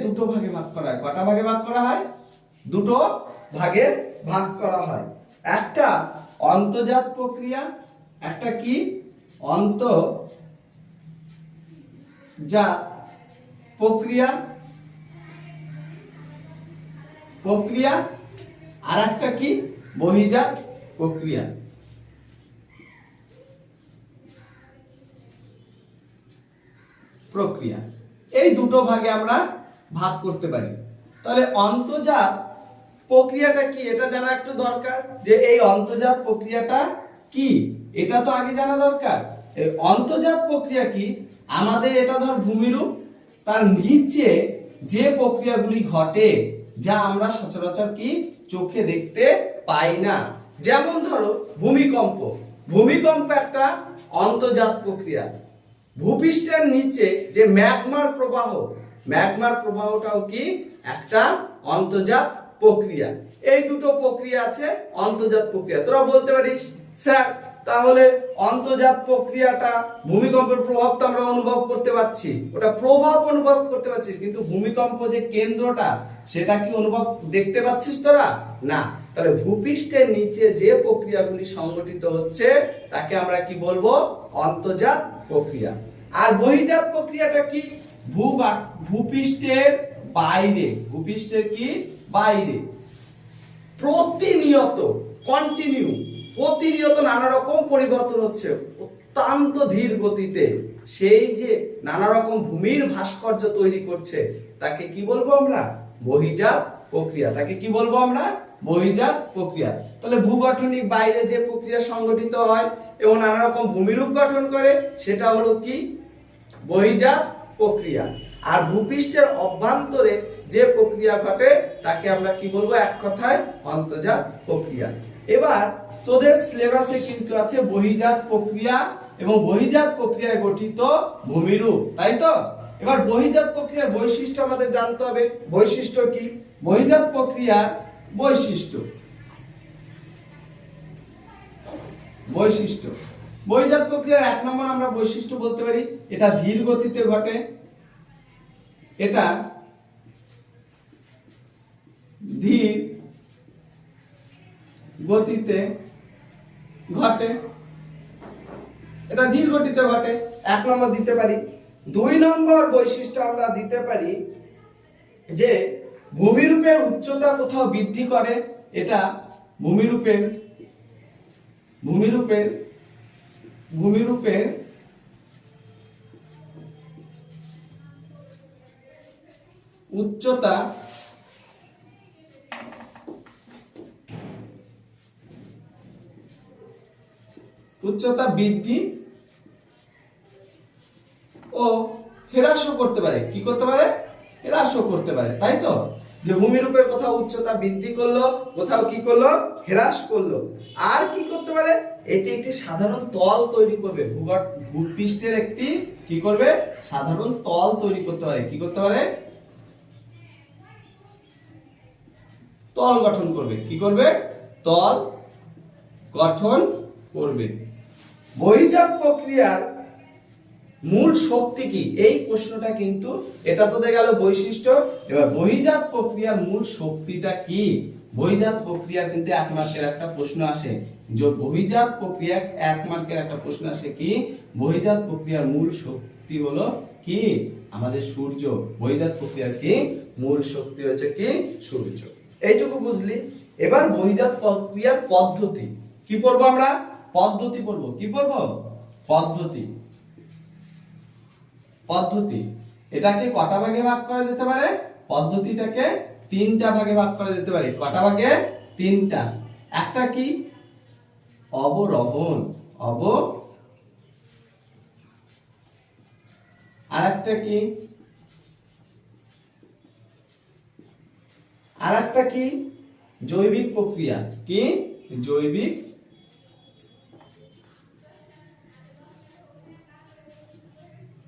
দুটো ভাগে ভাগ করা হয়। কটা ভাগে ভাগ করা হয়, দুটো ভাগে ভাগ করা হয়। একটা অন্তর্জাত প্রক্রিয়া, একটা কি অন্তর্জাত প্রক্রিয়া আর একটা কি বহিজাত প্রক্রিয়া। এই দুটো ভাগে আমরা ভাগ করতে পারি। তাহলে অন্তর্জাত প্রক্রিয়াটা কি, এটা জানা একটু দরকার, যে এই অন্তর্জাত প্রক্রিয়াটা কি, এটা তো আগে জানা দরকার। এই অন্তর্জাত প্রক্রিয়া কি, আমাদের এটা ধর ভূমিরূপ, তার নিচে যে প্রক্রিয়াগুলি ঘটে যা আমরা সচরাচর কি চোখে দেখতে পাই না। যেমন ধরো ভূমিকম্প একটা অন্তর্জাত প্রক্রিয়া। ভূপৃষ্ঠের নিচে যে ম্যাগমার প্রবাহটাও কি একটা অন্তর্জাত প্রক্রিয়া। এই দুটো প্রক্রিয়া আছে অন্তর্জাত প্রক্রিয়া। তোরা বলতে পারিস, স্যার তাহলে অন্তর্জাত প্রক্রিয়াটা ভূমিকম্পের প্রভাব তো আমরা অনুভব করতে পারছি, ওটা প্রভাব অনুভব করতে পারছিস, কিন্তু ভূমিকম্প যে কেন্দ্রটা সেটা কি অনুভব দেখতে পাচ্ছিস তোরা? না। তাহলে ভূপৃষ্ঠের নিচে যে প্রক্রিয়াগুলি সংঘটিত হচ্ছে তাকে আমরা কি বলবো? অন্তর্জাত প্রক্রিয়া। আর বহির্জাত প্রক্রিয়াটা কি? ভূপৃষ্ঠের বাইরে, ভূপৃষ্ঠের কি বাইরে প্রতিনিয়ত নানা রকম পরিবর্তন হচ্ছে অত্যন্ত ধীর গতিতে, সেই যে নানা রকম ভূমির ভাস্কর্য তৈরি করছে তাকে কি বলবো আমরা? বহির্জাত প্রক্রিয়া। তাকে কি বলবো আমরা? বহির্জাত প্রক্রিয়া। তাহলে ভূগঠনিক বাইরে যে প্রক্রিয়া সংঘটিত হয় এবং নানা রকম ভূমিরূপ গঠন করে সেটা হলো কি? বহির্জাত প্রক্রিয়া। আর ভূপৃষ্ঠের অভ্যন্তরে যে প্রক্রিয়া ঘটে তাকে আমরা কি বলবো? এক কথায় অন্তর্জাত প্রক্রিয়া। এবার তোদের সিলেবাসে কিন্তু আছে বহির্জাত প্রক্রিয়া এবং বহির্জাত প্রক্রিয়ায় গঠিত ভূমিরূপ, তাই তো? এবার বহির্জাত প্রক্রিয়ার বৈশিষ্ট্য আমাদের জানতে হবে। বৈশিষ্ট্য কি? বহির্জাত প্রক্রিয়ার বৈশিষ্ট্য বহির্জাত প্রক্রিয়ার 1 নম্বর আমরা বৈশিষ্ট্য বলতে পারি এটা ধীর গতিতে ঘটে, এটা ধীর গতিতে ঘটে, এটা ধীর গতিতে ঘটে, 1 নম্বর দিতে পারি। 2 নম্বর বৈশিষ্ট্য আমরা দিতে পারি যে ভূমিরূপের উচ্চতা কোথাও বৃদ্ধি করে, এটা ভূমিরূপের উচ্চতা বৃদ্ধি ও হ্রাসও করতে পারে। কি করতে পারে? হ্রাসও করতে পারে, তাই তো? যে ভূমিরূপের কোথাও উচ্চতা বৃদ্ধি করলো, কোথাও কি করলো? হ্রাস করলো। আর কি করতে পারে? এটি একটি সাধারণ তল তৈরি করবে, ভূপৃষ্ঠের একটি কি করবে? সাধারণ তল তৈরি করতে পারে। কি করতে পারে? তল গঠন করবে। কি করবে? তল গঠন করবে। বহির্জাত প্রক্রিয়ার মূল শক্তি কি? এই প্রশ্নটা কিন্তু, এটা তো দেখা গেল বৈশিষ্ট্য। এবার বহির্জাত প্রক্রিয়ার মূল শক্তিটা কি? বহির্জাত প্রক্রিয়ার কিন্তু 1 মার্কের একটা প্রশ্ন আসে, যে বহির্জাত প্রক্রিয়া 1 মার্কের একটা প্রশ্ন আসে কি? বহির্জাত প্রক্রিয়ার মূল শক্তি হলো কি? আমাদের সূর্য। বহির্জাত প্রক্রিয়ার কি মূল শক্তি হচ্ছে কি? সূর্য। এইটুকু বুঝলি। এবার বহির্জাত প্রক্রিয়ার পদ্ধতি কি পড়বো আমরা? পদ্ধতি পড়বো। কি পড়বো? পদ্ধতি। এটাকে কটা ভাগে ভাগ করা যেতে পারে? পদ্ধতিটাকে 3টা ভাগে ভাগ করা যেতে পারে। কটা ভাগে? 3টা। একটা কি? অবরোহণ। আর একটা কি? জৈবিক প্রক্রিয়া। কি? জৈবিক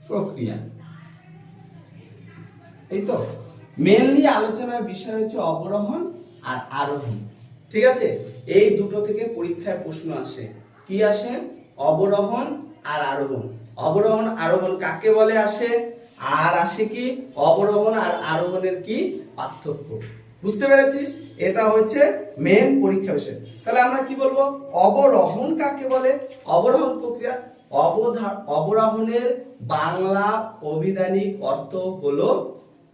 প্রক্রিয়া। এই তো মেইনলি আলোচনার বিষয় হচ্ছে অবরোহণ আর আরোহণ। ঠিক আছে? এই দুটো থেকে পরীক্ষায় প্রশ্ন আসে। কি আসে? অবরোহণ আর আরোহণ। অবরোহণ আরোহণ কাকে বলে আসে, আর আসে কি অবরোহণ আর আরোহণের কি পার্থক্য। বুঝতে পেরেছিস? এটা হচ্ছে মেইন পরীক্ষা বিষয়। তাহলে আমরা কি বলবো? অবরোহণ কাকে বলে? অবরোহণ প্রক্রিয়া, অবরোহণের বাংলা অভিধানিক অর্থ হলো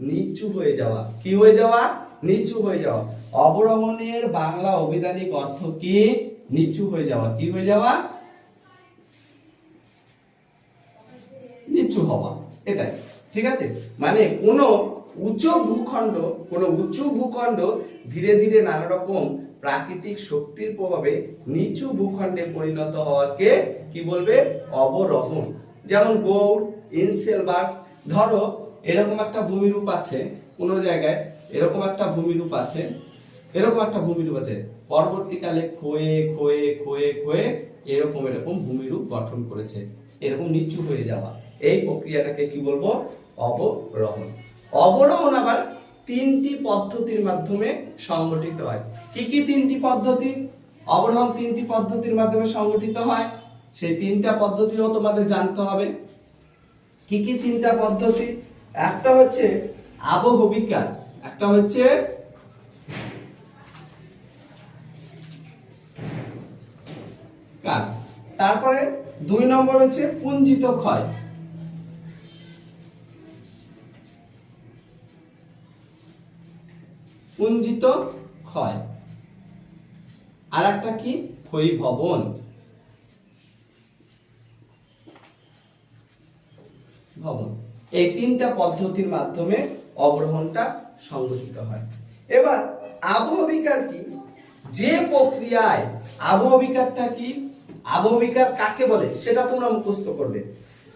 নিচু হয়ে যাওয়া। কি হয়ে যাওয়া? নিচু হয়ে যাওয়া। অবরোহণের বাংলা অভিধানিক অর্থ কি? নিচু হয়ে যাওয়া। কি হয়ে যাওয়া? নিচু হওয়া। এটাই। ঠিক আছে? মানে কোন উঁচু ভূখণ্ড ধীরে ধীরে নানা রকম প্রাকৃতিক শক্তির প্রভাবে নিচু ভূখণ্ডে পরিণত হওয়াকে কি বলবে? অবরোহণ। যেমন গৌড়, ইনসেলবার্গ। ধরো এরকম একটা ভূমিরূপ আছে কোন জায়গায়, এরকম একটা ভূমিরূপ আছে, পরবর্তীকালে ক্ষয়ে এরকম ভূমিরূপ গঠন করেছে, এরকম নিচু হয়ে যাওয়া। এই প্রক্রিয়াটাকে কি বলবো? অবরোহণ। অবরোহণ আবার 3টি পদ্ধতির মাধ্যমে সংগঠিত হয়। কি কি 3টি পদ্ধতি? অবরোহণ 3টি পদ্ধতির মাধ্যমে সংগঠিত হয়। সেই 3টা পদ্ধতিও তোমাদের জানতে হবে। কি কি 3টা পদ্ধতি? একটা হচ্ছে আবহবিকার, একটা হচ্ছে কার, তারপরে 2 নম্বর হচ্ছে পুঞ্জিত ক্ষয়। আর একটা কি? ক্ষয়ীভবন। এই 3টা পদ্ধতির মাধ্যমে অবরোহণটা সংঘটিত হয়। এবার আবহবিকার কি? যে প্রক্রিয়ায় আবহবিকারটা কি? আবহবিকার কাকে বলে সেটা তোমরা মুখস্থ করবে।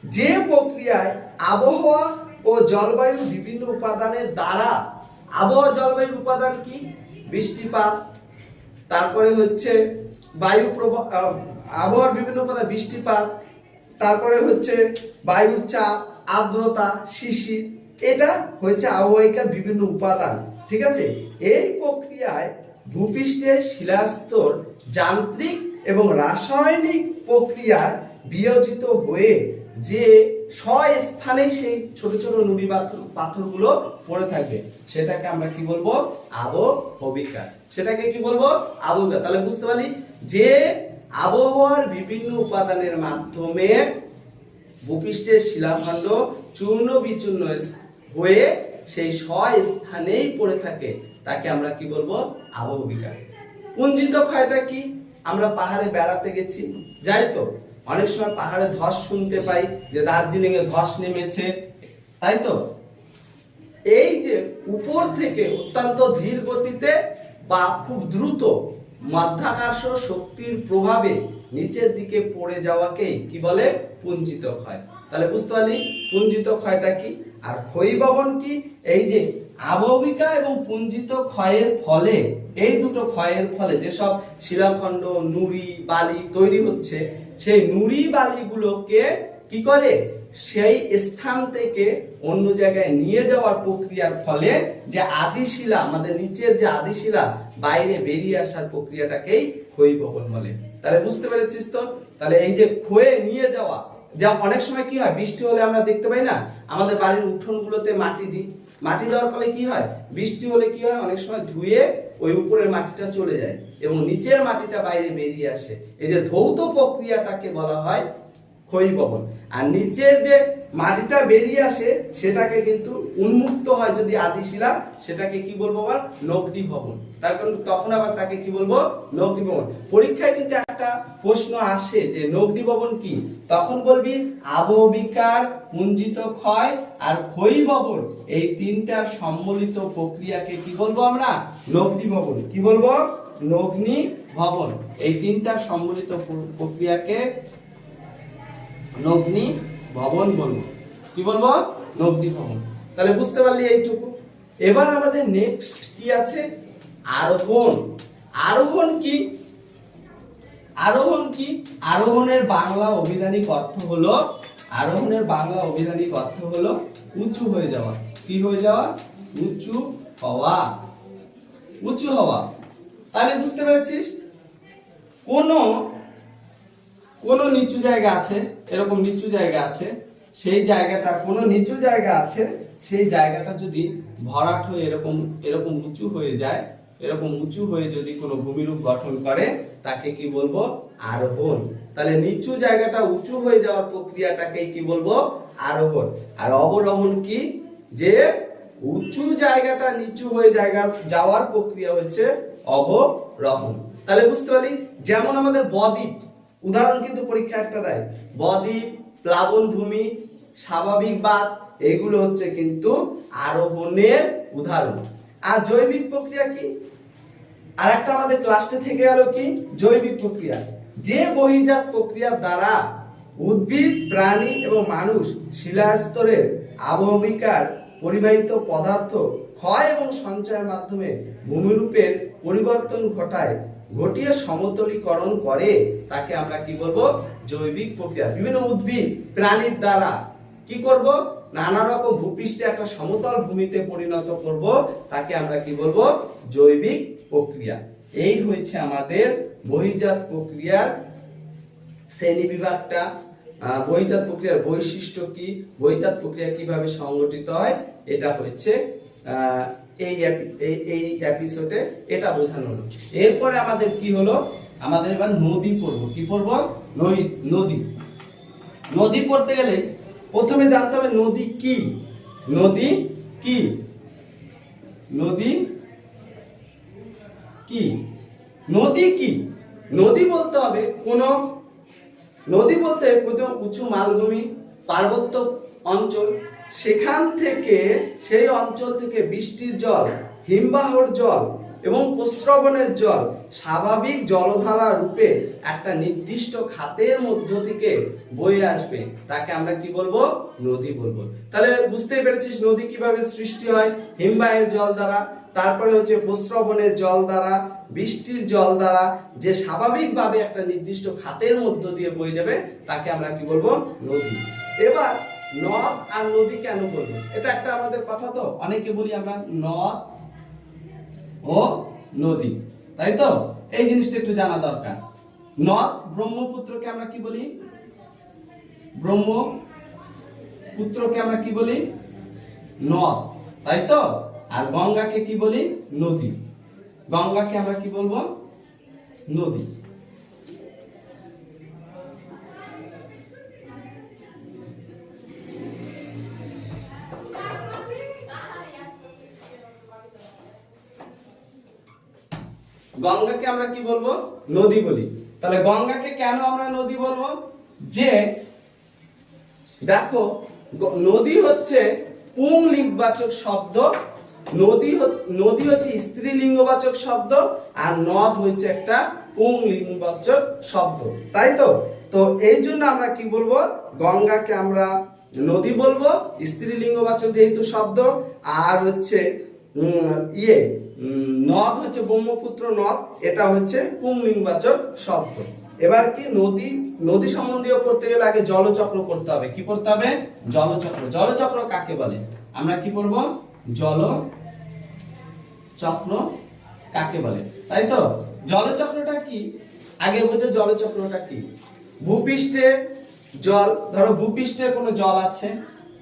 যে প্রক্রিয়ায় আবহাওয়া ও জলবায়ুর বিভিন্ন উপাদানের দ্বারা, আবহাওয়া জলবায়ুর উপাদান কি? বৃষ্টিপাত, তারপরে হচ্ছে বায়ু প্রবাহ, আবহাওয়ার বিভিন্ন উপাদান বৃষ্টিপাত, তারপরে হচ্ছে বায়ুর চাপ, আর্দ্রতা, শিশির। এটা হচ্ছে আবহাওয়িকার বিভিন্ন উপাদান। ঠিক আছে? এই প্রক্রিয়ায় ভূপৃষ্ঠের শিলাস্তর যান্ত্রিক এবং রাসায়নিক প্রক্রিয়ায় বিয়োজিত হয়ে যে স্থানেই সেই ছোট ছোট নুড়ি পাথরগুলো পড়ে থাকবে সেটাকে আমরা কি বলবো? আবহবিকার। সেটাকে কি বলবো? আবহবিকার। তাহলে বুঝতে পারলি যে আবহাওয়ার বিভিন্ন উপাদানের মাধ্যমে ভূপৃষ্ঠের শিলাখণ্ড চূর্ণ বিচূর্ণ হয়ে সেই স্থানেই পড়ে থাকে তাকে আমরা কি বলবো? আবহবিকার। পুঞ্জিত ক্ষয়টা কি? আমরা পাহাড়ে বেড়াতে গেছি, যাই তো অনেক সময় পাহাড়ে ধস শুনতে পাই যে দার্জিলিং এ ধস নেমেছে, তাই তো? এই যে উপর থেকে অত্যন্ত ধীর গতিতে বা খুব দ্রুত মাধ্যাকর্ষণ শক্তির প্রভাবে নিচের দিকে পড়ে যাওয়াকেই কি বলে? পুঞ্জিত ক্ষয়। তাহলে বুঝতে পারলি পুঞ্জিত ক্ষয়টা কি আর ক্ষয়ীভবন কি? এই যে আবহবিকা এবং পুঞ্জিত ক্ষয়ের ফলে, এই দুটো ক্ষয়ের ফলে যেসব শিলাখণ্ড নুড়ি বালি তৈরি হচ্ছে, সেই নুড়ি বালিগুলোকে কি করে? সেই স্থান থেকে অন্য জায়গায় নিয়ে যাওয়ার প্রক্রিয়ার ফলে যে আদিশিলা, আমাদের নিচের যে আদিশিলা বাইরে বেরিয়ে আসার প্রক্রিয়াটাকেই ক্ষয়ীভবন বলে। তাহলে বুঝতে পেরেছিস তো? তাহলে এই যে ক্ষয়ে নিয়ে যাওয়া, যা অনেক সময় কি হয় বৃষ্টি হলে আমরা দেখতে পাই না আমাদের বাড়ির উঠোনগুলোতে মাটি দিই, মাটি দেওয়ার ফলে কি হয়? বৃষ্টি হলে কি হয়? অনেক সময় ধুয়ে ওই উপরের মাটিটা চলে যায় এবং নিচের মাটিটা বাইরে বেরিয়ে আসে। এই যে ধৌত প্রক্রিয়াটাকে বলা হয় ক্ষয়ীভবন। আর নিচের যে মাটিটা বেরিয়ে আসে সেটাকে কিন্তু উন্মুক্ত হয় যদি আদিশিলা, সেটাকে কি বলবো? আবার নগ্নিভবন। তার কারণ তখন আবার তাকে কি বলবো? নগ্নিভবন। পরীক্ষায় কিন্তু একটা প্রশ্ন আসে যে নগ্নিভবন কি, তখন বলবি আবহবিকার, পুঞ্জিত ক্ষয় আর ক্ষয়ীভবন, এই তিনটার সম্মিলিত প্রক্রিয়াকে কি বলবো আমরা? নগ্নিভবন। কি বলবো? নগ্নিভবন। এই তিনটার সম্মিলিত প্রক্রিয়াকে নগ্নিভবন বলবো। কি বলবো? নগ্নিভবন। তাহলে বুঝতে পারলি এইটুকু। এবার আমাদের নেক্সট কি আছে? আরোহণ। আরোহণ কি? আরোহণ কি? আরোহণের বাংলা অভিধানিক অর্থ হলো, আরোহণের বাংলা অভিধানিক অর্থ হলো উঁচু হয়ে যাওয়া। কি হয়ে যাওয়া? উঁচু হওয়া। উঁচু হওয়া। তাহলে বুঝতে পেরেছিস কোন নিচু জায়গা আছে, এরকম নিচু জায়গা আছে, সেই জায়গাটা কোন নিচু জায়গা আছে, সেই জায়গাটা যদি ভরাট হয়ে এরকম এরকম উঁচু হয়ে যায়, এরকম উঁচু হয়ে যদি কোনো ভূমিরূপ গঠন করে তাকে কি বলবো? আরোহণ। তাহলে নিচু জায়গাটা উঁচু হয়ে যাওয়ার প্রক্রিয়াটাকে কি বলবো? আরোহণ। আর অবরোহণ কি? যে উঁচু জায়গাটা নিচু হয়ে যাওয়ার প্রক্রিয়া হচ্ছে অবরোহণ। তাহলে বুঝতে পারলি যেমন আমাদের বদ্বীপ, উদাহরণ কিন্তু পরীক্ষা একটা দেয়, বদ্বীপ, প্লাবন ভূমি, স্বাভাবিক বাঁধ, এগুলো হচ্ছে কিন্তু আরোহণের উদাহরণ। আর জৈবিক প্রক্রিয়া কি? আর একটা আমাদের ক্লাসে থেকে গেল কি? জৈবিক প্রক্রিয়া। যে বহির্জাত প্রক্রিয়ার দ্বারা উদ্ভিদ, প্রাণী এবং মানুষ শিলাস্তরের আবহবিকার পরিবাহিত পদার্থ ক্ষয় এবং সঞ্চয়ের মাধ্যমে ভূমিরূপের পরিবর্তন ঘটিয়ে সমতলীকরণ করে তাকে আমরা কি বলবো? জৈবিক প্রক্রিয়া। বিভিন্ন উদ্ভিদ প্রাণীর দ্বারা কি করব? নানা রকম ভূপৃষ্ঠে একটা সমতল ভূমিতে পরিণত করব, তাকে আমরা কি বলবো? জৈবিক প্রক্রিয়া। এই হয়েছে আমাদের বহির্জাত প্রক্রিয়ার শ্রেণী বিভাগটা। বহির্জাত প্রক্রিয়ার বৈশিষ্ট্য কি, বহির্জাত প্রক্রিয়া কিভাবে সংগঠিত হয়, এটা হচ্ছে এই এপিসোডে এটা বোঝানো হলো। এরপরে আমাদের কি হলো? আমাদের এবার নদী পড়বো। কি পড়বো? নদী। নদী পড়তে গেলে প্রথমে জানতে হবে নদী কি। নদী কি? নদী কি? নদী কি? নদী বলতে হবে নদী বলতে উঁচু মালভূমি, পার্বত্য অঞ্চল, সেখান থেকে সেই অঞ্চল থেকে বৃষ্টির জল, হিমবাহর জল এবং প্রস্রবণের জল স্বাভাবিক জলধারা রূপে একটা নির্দিষ্ট খাতের মধ্য থেকে বয়ে আসবে, তাকে আমরা কি বলবো? নদী বলবো। তাহলে বুঝতে পেরেছিস নদী কিভাবে সৃষ্টি হয়? হিমবাহের জল দ্বারা, তারপরে হচ্ছে প্রস্রবণের জল দ্বারা, বৃষ্টির জল দ্বারা, যে স্বাভাবিকভাবে একটা নির্দিষ্ট খাতের মধ্য দিয়ে বয়ে যাবে তাকে আমরা কি বলবো? নদী। এবার নদ আর নদী কেন বলবো? এটা একটা আমাদের কথা, তো অনেকে বলি আমরা নদ ও নদী, তাই তো? এই জিনিসটা একটু জানা দরকার। নদ, ব্রহ্মপুত্রকে আমরা কি বলি? ব্রহ্মপুত্রকে আমরা কি বলি? নদ, তাই তো। আর গঙ্গাকে কি বলি? নদী। গঙ্গাকে আমরা কি বলবো? নদী। গঙ্গাকে আমরা কি বলবো? নদী বলি। তাহলে গঙ্গাকে কেন আমরা নদী বলবো? যে দেখো, নদী হচ্ছে পুংলিঙ্গবাচক শব্দ, নদী হচ্ছে স্ত্রীলিঙ্গবাচক শব্দ, আর নদ হচ্ছে একটা পুংলিঙ্গবাচক শব্দ, তাই তো। তো এই জন্য আমরা কি বলবো? গঙ্গাকে আমরা নদী বলবো, স্ত্রীলিঙ্গবাচক যেহেতু শব্দ, আর হচ্ছে নদ হচ্ছে ব্রহ্মপুত্র নদ, এটা হচ্ছে পুংলিঙ্গবাচক শব্দ। এবার কি নদী সম্বন্ধীয় করতে গেলে আগে জলচক্র করতে হবে। কি করতে হবে? জলচক্র। জলচক্র কাকে বলে? আমরা কি করব? জলচক্র কাকে বলে, তাই তো। জলচক্রটা কি আগে বুঝে। জলচক্রটা কি? ভূপৃষ্ঠে জল, ধরো ভূপৃষ্ঠে কোনো জল আছে,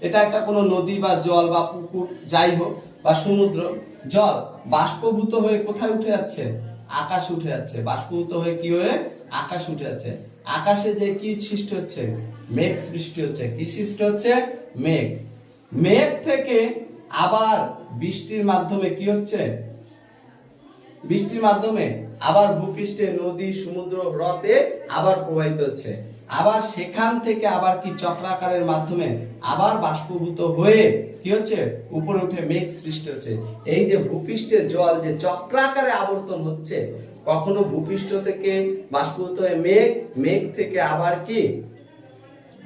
এটা একটা কোনো নদী বা জল বা পুকুর যাই হোক বা সমুদ্র, জল বাষ্পভূত হয়ে কোথায় উঠে যাচ্ছে? আকাশ উঠে যাচ্ছে। বাষ্পভূত হয়ে কি হয়ে? আকাশ উঠে যাচ্ছে। আকাশে যে কি সৃষ্টি হচ্ছে? মেঘ সৃষ্টি হচ্ছে। কি সৃষ্টি হচ্ছে? মেঘ। মেঘ থেকে আবার বৃষ্টির মাধ্যমে কি হচ্ছে? বৃষ্টির মাধ্যমে আবার ভূপৃষ্ঠে নদী, সমুদ্র, হ্রদে আবার প্রবাহিত হচ্ছে। আবার সেখান থেকে আবার কি চক্রাকারের মাধ্যমে আবার বাষ্পভূত হয়ে কি হচ্ছে? উপরে উঠে মেঘ সৃষ্টি হচ্ছে। এই যে ভূপৃষ্ঠের জল যে চক্রাকারে আবর্তন হচ্ছে, কখনো ভূপৃষ্ঠ থেকে বাষ্পভূত হয়ে মেঘ থেকে আবার কি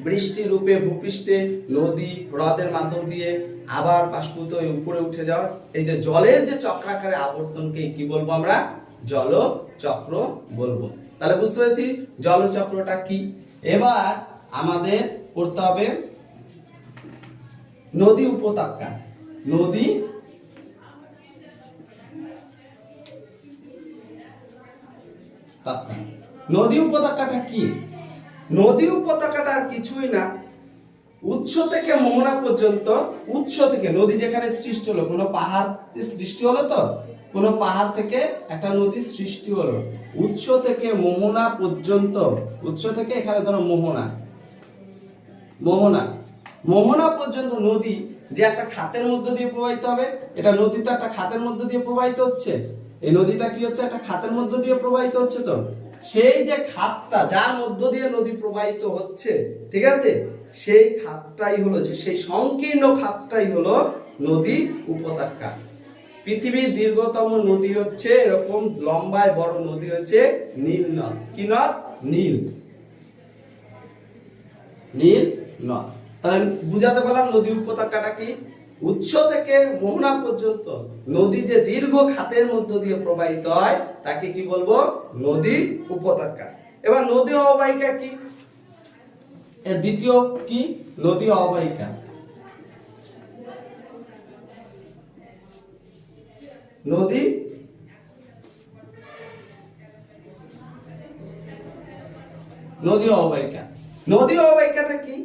বৃষ্টি রূপে ভূপৃষ্ঠে নদী, হ্রদের মাধ্যম দিয়ে আবার বাষ্পভূত হয়ে উপরে উঠে যাওয়া, এই যে জলের যে চক্রাকারে আবর্তনকে কি বলবো? আমরা জলচক্র বলবো। তাহলে বুঝতে পেরেছি জলচক্রটা কি। এবার আমাদের পড়তে হবে নদী উপত্যকা। নদী উপত্যকাটা কি? নদী উপত্যকাটা আর কিছুই না, উৎস থেকে মোহনা পর্যন্ত, উৎস থেকে নদী যেখানে সৃষ্টি হলো, কোনো পাহাড় সৃষ্টি হলো, তো কোনো পাহাড় থেকে একটা নদী সৃষ্টি হলো, উৎস থেকে মোহনা পর্যন্ত, উৎস থেকে এখানে ধরো মোহনা পর্যন্ত নদী যে একটা খাতের মধ্য দিয়ে প্রবাহিত হবে, এটা নদী তো একটা খাতের মধ্য দিয়ে প্রবাহিত হচ্ছে। এই নদীটা কি হচ্ছে? একটা খাতের মধ্য দিয়ে প্রবাহিত হচ্ছে। তো সেই যে খাতটা যার মধ্য দিয়ে নদী প্রবাহিত হচ্ছে, ঠিক আছে, সেই খাতটাই হলো, যে সেই সংকীর্ণ খাতটাই হলো নদী উপত্যকা। পৃথিবীর দীর্ঘতম নদী হচ্ছে এরকম লম্বায় বড় নদী হচ্ছে নীল নদ। কি নদ? নীল নদ। তাহলে বুঝাতে পারলাম নদী উপত্যকাটা কি। উৎস থেকে মোহনা পর্যন্ত নদী যে দীর্ঘ খাতের মধ্য দিয়ে প্রবাহিত হয় তাকে কি বলবো? নদী উপত্যকা। এবার নদী অববাহিকা কি? এর দ্বিতীয় কি? নদী অববাহিকা। নদী অববাহিকা। নদী অববাহিকাটা কি?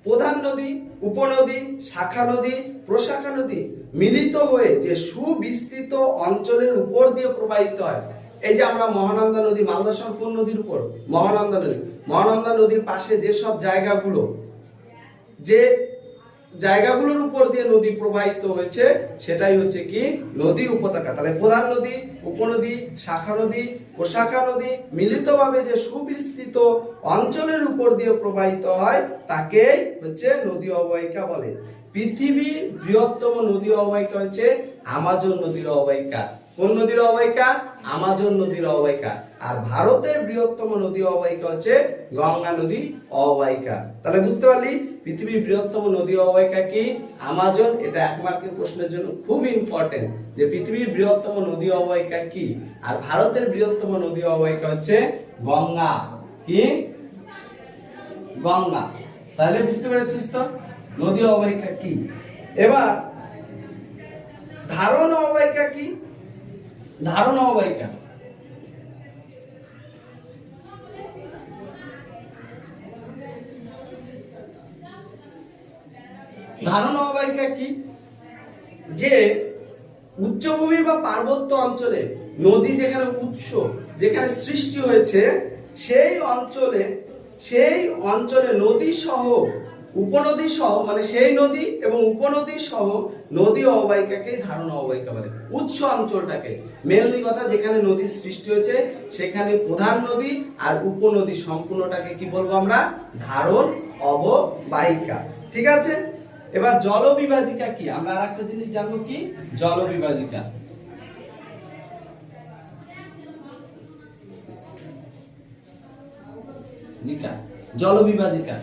প্রধান নদী, উপনদী, শাখা নদী, প্রশাখা নদী মিলিত হয়ে যে সুবিস্তৃত অঞ্চলের উপর দিয়ে প্রবাহিত হয়। এই যে আমরা মহানন্দা নদী, মালদা শঙ্কর নদীর উপর মহানন্দা নদীর পাশে যেসব জায়গাগুলোর উপর দিয়ে নদী প্রবাহিত হয়েছে, সেটাই হচ্ছে কি? নদী উপত্যকা। তাহলে প্রধান নদী, উপনদী, শাখা নদী, প্রশাখা নদী মিলিতভাবে যে সুবিস্তৃত অঞ্চলের উপর দিয়ে প্রবাহিত হয় তাকে হচ্ছে নদী অববাহিকা বলে। পৃথিবীর বৃহত্তম নদী অববাহিকা হচ্ছে আমাজন নদীর অববাহিকা। কোন নদীর অববাহিকা? আমাজন নদীর অববাহিকা। আর ভারতের বৃহত্তম নদী অববাহিকা হচ্ছে গঙ্গা নদী অববাহিকা। তাহলে বুঝতে পারলি পৃথিবীর বৃহত্তম নদী অববাহিকা কি? আমাজন। এটা 1 মার্কের প্রশ্নের জন্য খুব ইম্পর্টেন্ট, যে পৃথিবীর বৃহত্তম নদী অববাহিকা কি। আর ভারতের বৃহত্তম নদী অববাহিকা হচ্ছে গঙ্গা। কি? গঙ্গা। তাহলে বুঝতে পেরেছিস তো নদী অববাহিকা কি। এবার ধারণ অববাহিকা কি? ধারণ অববাহিকা ধারণ অববাহিকা কি? যে উচ্চভূমি বা পার্বত্য অঞ্চলে নদী যেখানে উৎস, যেখানে সৃষ্টি হয়েছে, সেই অঞ্চলে নদী সহ উপনদী সহ, মানে সেই নদী এবং উপনদী সহ নদী অববাহিকাকে ধারণ অববাহিকা বলে। উৎস অঞ্চলটাকে, মেনলি কথা, যেখানে নদীর সৃষ্টি হয়েছে সেখানে প্রধান নদী আর উপনদী সম্পূর্ণটাকে কি বলবো আমরা? ধারণ অববাহিকা। ঠিক আছে। এবার জলবিভাজিকা কি? আমরা আর একটা জিনিস জানবো, কি জলবিভাজিকা। জলবিভাজিকা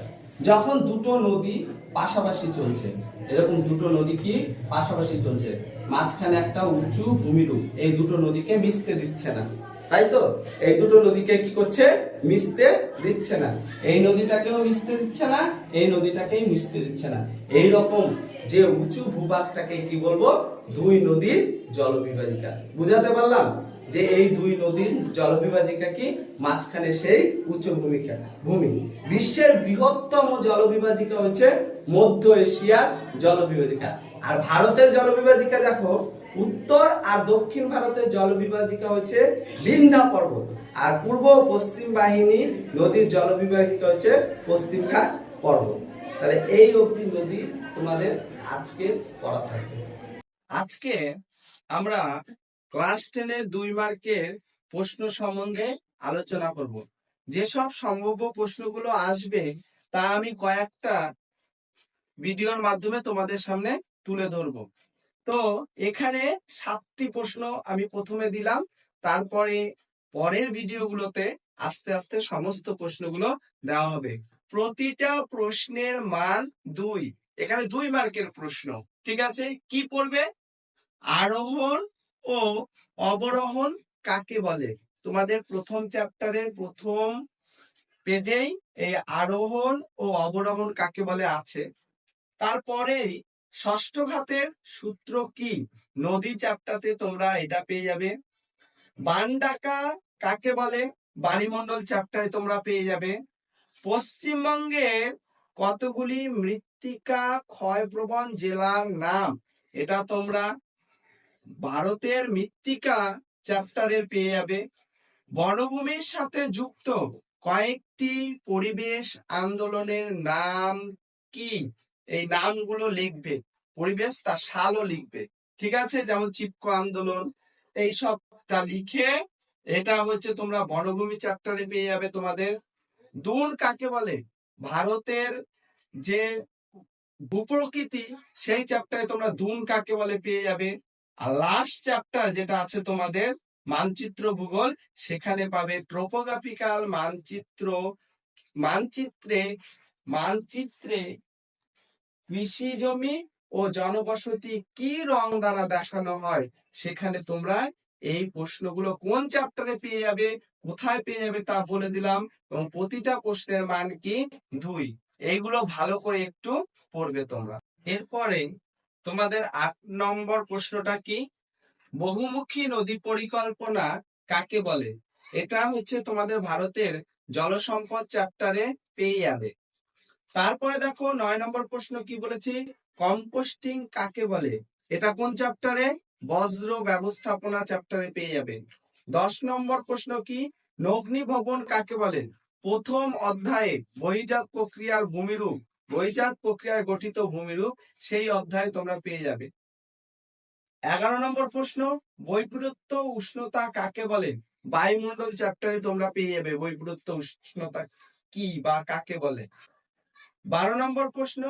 যখন দুটো নদী পাশাপাশি চলছে, এরকম দুটো নদী কি পাশাপাশি চলছে, মাঝখানে একটা উঁচু ভূমিরূপ, এই দুটো নদীকে মিশতে দিচ্ছে না, তাই তো? এই দুটো নদীকে কি করছে? মিশতে দিচ্ছে না। এই নদীটাকেও মিশতে দিচ্ছে না, এই নদীটাকেই মিশতে দিচ্ছে না। এই রকম যে উঁচু ভূভাগটাকে কি বলবো? দুই নদীর জলবিভাজিকা। বুঝাতে পারলাম যে এই দুই নদীর জলবিভাজিকা কি? মাঝখানে সেই উঁচু ভূমি। বিশ্বের বৃহত্তম জলবিভাজিকা হচ্ছে মধ্য এশিয়ার জলবিভাজিকা। আর ভারতের জলবিভাজিকা দেখো, উত্তর আর দক্ষিণ ভারতের জলবিভাজিকা হচ্ছে বিন্ধ্যা পর্বত, আর পূর্ব ও পশ্চিম বাহিনী নদীর জলবিভাজিকা হচ্ছে পশ্চিমঘাট পর্বত। তাহলে এই অবধি নদী তোমাদের আজকে পড়া থাকবে। আজকে আমরা ক্লাস 10-এর 2 মার্কের প্রশ্ন সম্বন্ধে আলোচনা করব। যেসব সম্ভাব্য প্রশ্নগুলো আসবে তা আমি কয়েকটা ভিডিওর মাধ্যমে তোমাদের সামনে তুলে ধরবো। তো এখানে 7টি প্রশ্ন আমি প্রথমে দিলাম, তারপরে পরের ভিডিওগুলোতে আস্তে আস্তে সমস্ত প্রশ্নগুলো দেওয়া হবে। প্রতিটা প্রশ্নের মান 2। এখানে 2 মার্কের প্রশ্ন। ঠিক আছে। কি পড়বে? আরোহণ ও অবরোহণ কাকে বলে? তোমাদের প্রথম চ্যাপ্টারের প্রথম পেজেই এই আরোহণ ও অবরোহণ কাকে বলে আছে। তারপরেই ষষ্ঠ ঘাতের সূত্র কি? নদী চ্যাপ্টারে তোমরা এটা পেয়ে যাবে। বান ডাকা কাকে বলে? বায়ুমণ্ডল চ্যাপ্টারে তোমরা পেয়ে যাবে। পশ্চিমবঙ্গের কতগুলি মৃত্তিকা ক্ষয়প্রবণ জেলার নাম? এটা তোমরা ভারতের মৃত্তিকা চ্যাপ্টারের পেয়ে যাবে। বনভূমির সাথে যুক্ত কয়েকটি পরিবেশ আন্দোলনের নাম কি? এই নামগুলো লিখবে, পরিবেশ তার সালও লিখবে। ঠিক আছে। যেমন চিপকো আন্দোলন, এই সবটা লিখে এটা হচ্ছে তোমরা বনভূমি চ্যাপ্টারে পেয়ে যাবে। তোমাদের দুন কাকে বলে? ভারতের যে ভূপ্রকৃতি, সেই চ্যাপ্টারে তোমরা দুন কাকে বলে পেয়ে যাবে। আর লাস্ট চ্যাপ্টার যেটা আছে তোমাদের মানচিত্র ভূগোল, সেখানে পাবে ট্রোপোগ্রাফিক্যাল মানচিত্রে কৃষি জমি ও জনবসতি কি রং দ্বারা দেখানো হয়, সেখানে তোমরা এই প্রশ্নগুলো কোন চ্যাপ্টারে পেয়ে যাবে, কোথায় পেয়ে যাবে তা বলে দিলাম। এবং প্রতিটা প্রশ্নের মান কি? 2। এইগুলো ভালো করে একটু পড়বে তোমরা। এরপরে তোমাদের 8 নম্বর প্রশ্নটা কি? বহুমুখী নদী পরিকল্পনা কাকে বলে? এটা হচ্ছে তোমাদের ভারতের জলসম্পদ চ্যাপ্টারে পেয়ে যাবে। তারপরে দেখো 9 নম্বর প্রশ্ন কি বলেছি? কম্পোস্টিং কাকে বলে? এটা কোন চ্যাপ্টারে? বজ্র ব্যবস্থাপনা চ্যাপ্টারে পেয়ে যাবে। 10 নম্বর প্রশ্ন কি? নগ্নি ভবন কাকে বলে? প্রথম অধ্যায়ে বহিজাত প্রক্রিয়ার ভূমিরূপ, বহিজাত প্রক্রিয়ায় গঠিত ভূমিরূপ, সেই অধ্যায়ে তোমরা পেয়ে যাবে। 11 নম্বর প্রশ্ন, বৈপরীত্য উষ্ণতা কাকে বলে? বায়ুমণ্ডল চ্যাপ্টারে তোমরা পেয়ে যাবে বৈপরীত্য উষ্ণতা কি বা কাকে বলে। 12 নম্বর প্রশ্ন,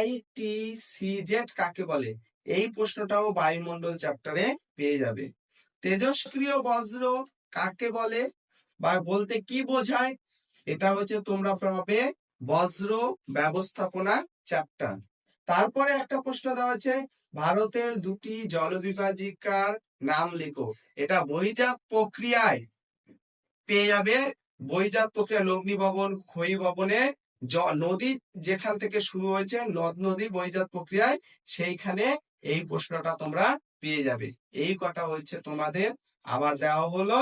ITCZ কাকে বলে? এই প্রশ্নটাও বায়ুমণ্ডল চ্যাপ্টারে পেয়ে যাবে। তেজস্ক্রিয় বজ্র কাকে বলে বা বলতে কি বোঝায়? এটা হচ্ছে তোমরা পাবে বজ্র ব্যবস্থাপনা চ্যাপ্টার। তারপরে একটা প্রশ্ন দেওয়া আছে, ভারতের 2টি জলবিভাজিকার নাম লেখো। এটা বহিজাত প্রক্রিয়ায় পেয়ে যাবে। বহিজাত প্রক্রিয়া লগ্নি ভবন, ক্ষয়ী ভবনে নদী যেখান থেকে শুরু হয়েছে, নদ নদী বহিজাত প্রক্রিয়ায়, সেইখানে এই প্রশ্নটা তোমরা পেয়ে যাবে। এই কটা হচ্ছে তোমাদের। আবার দেওয়া হলো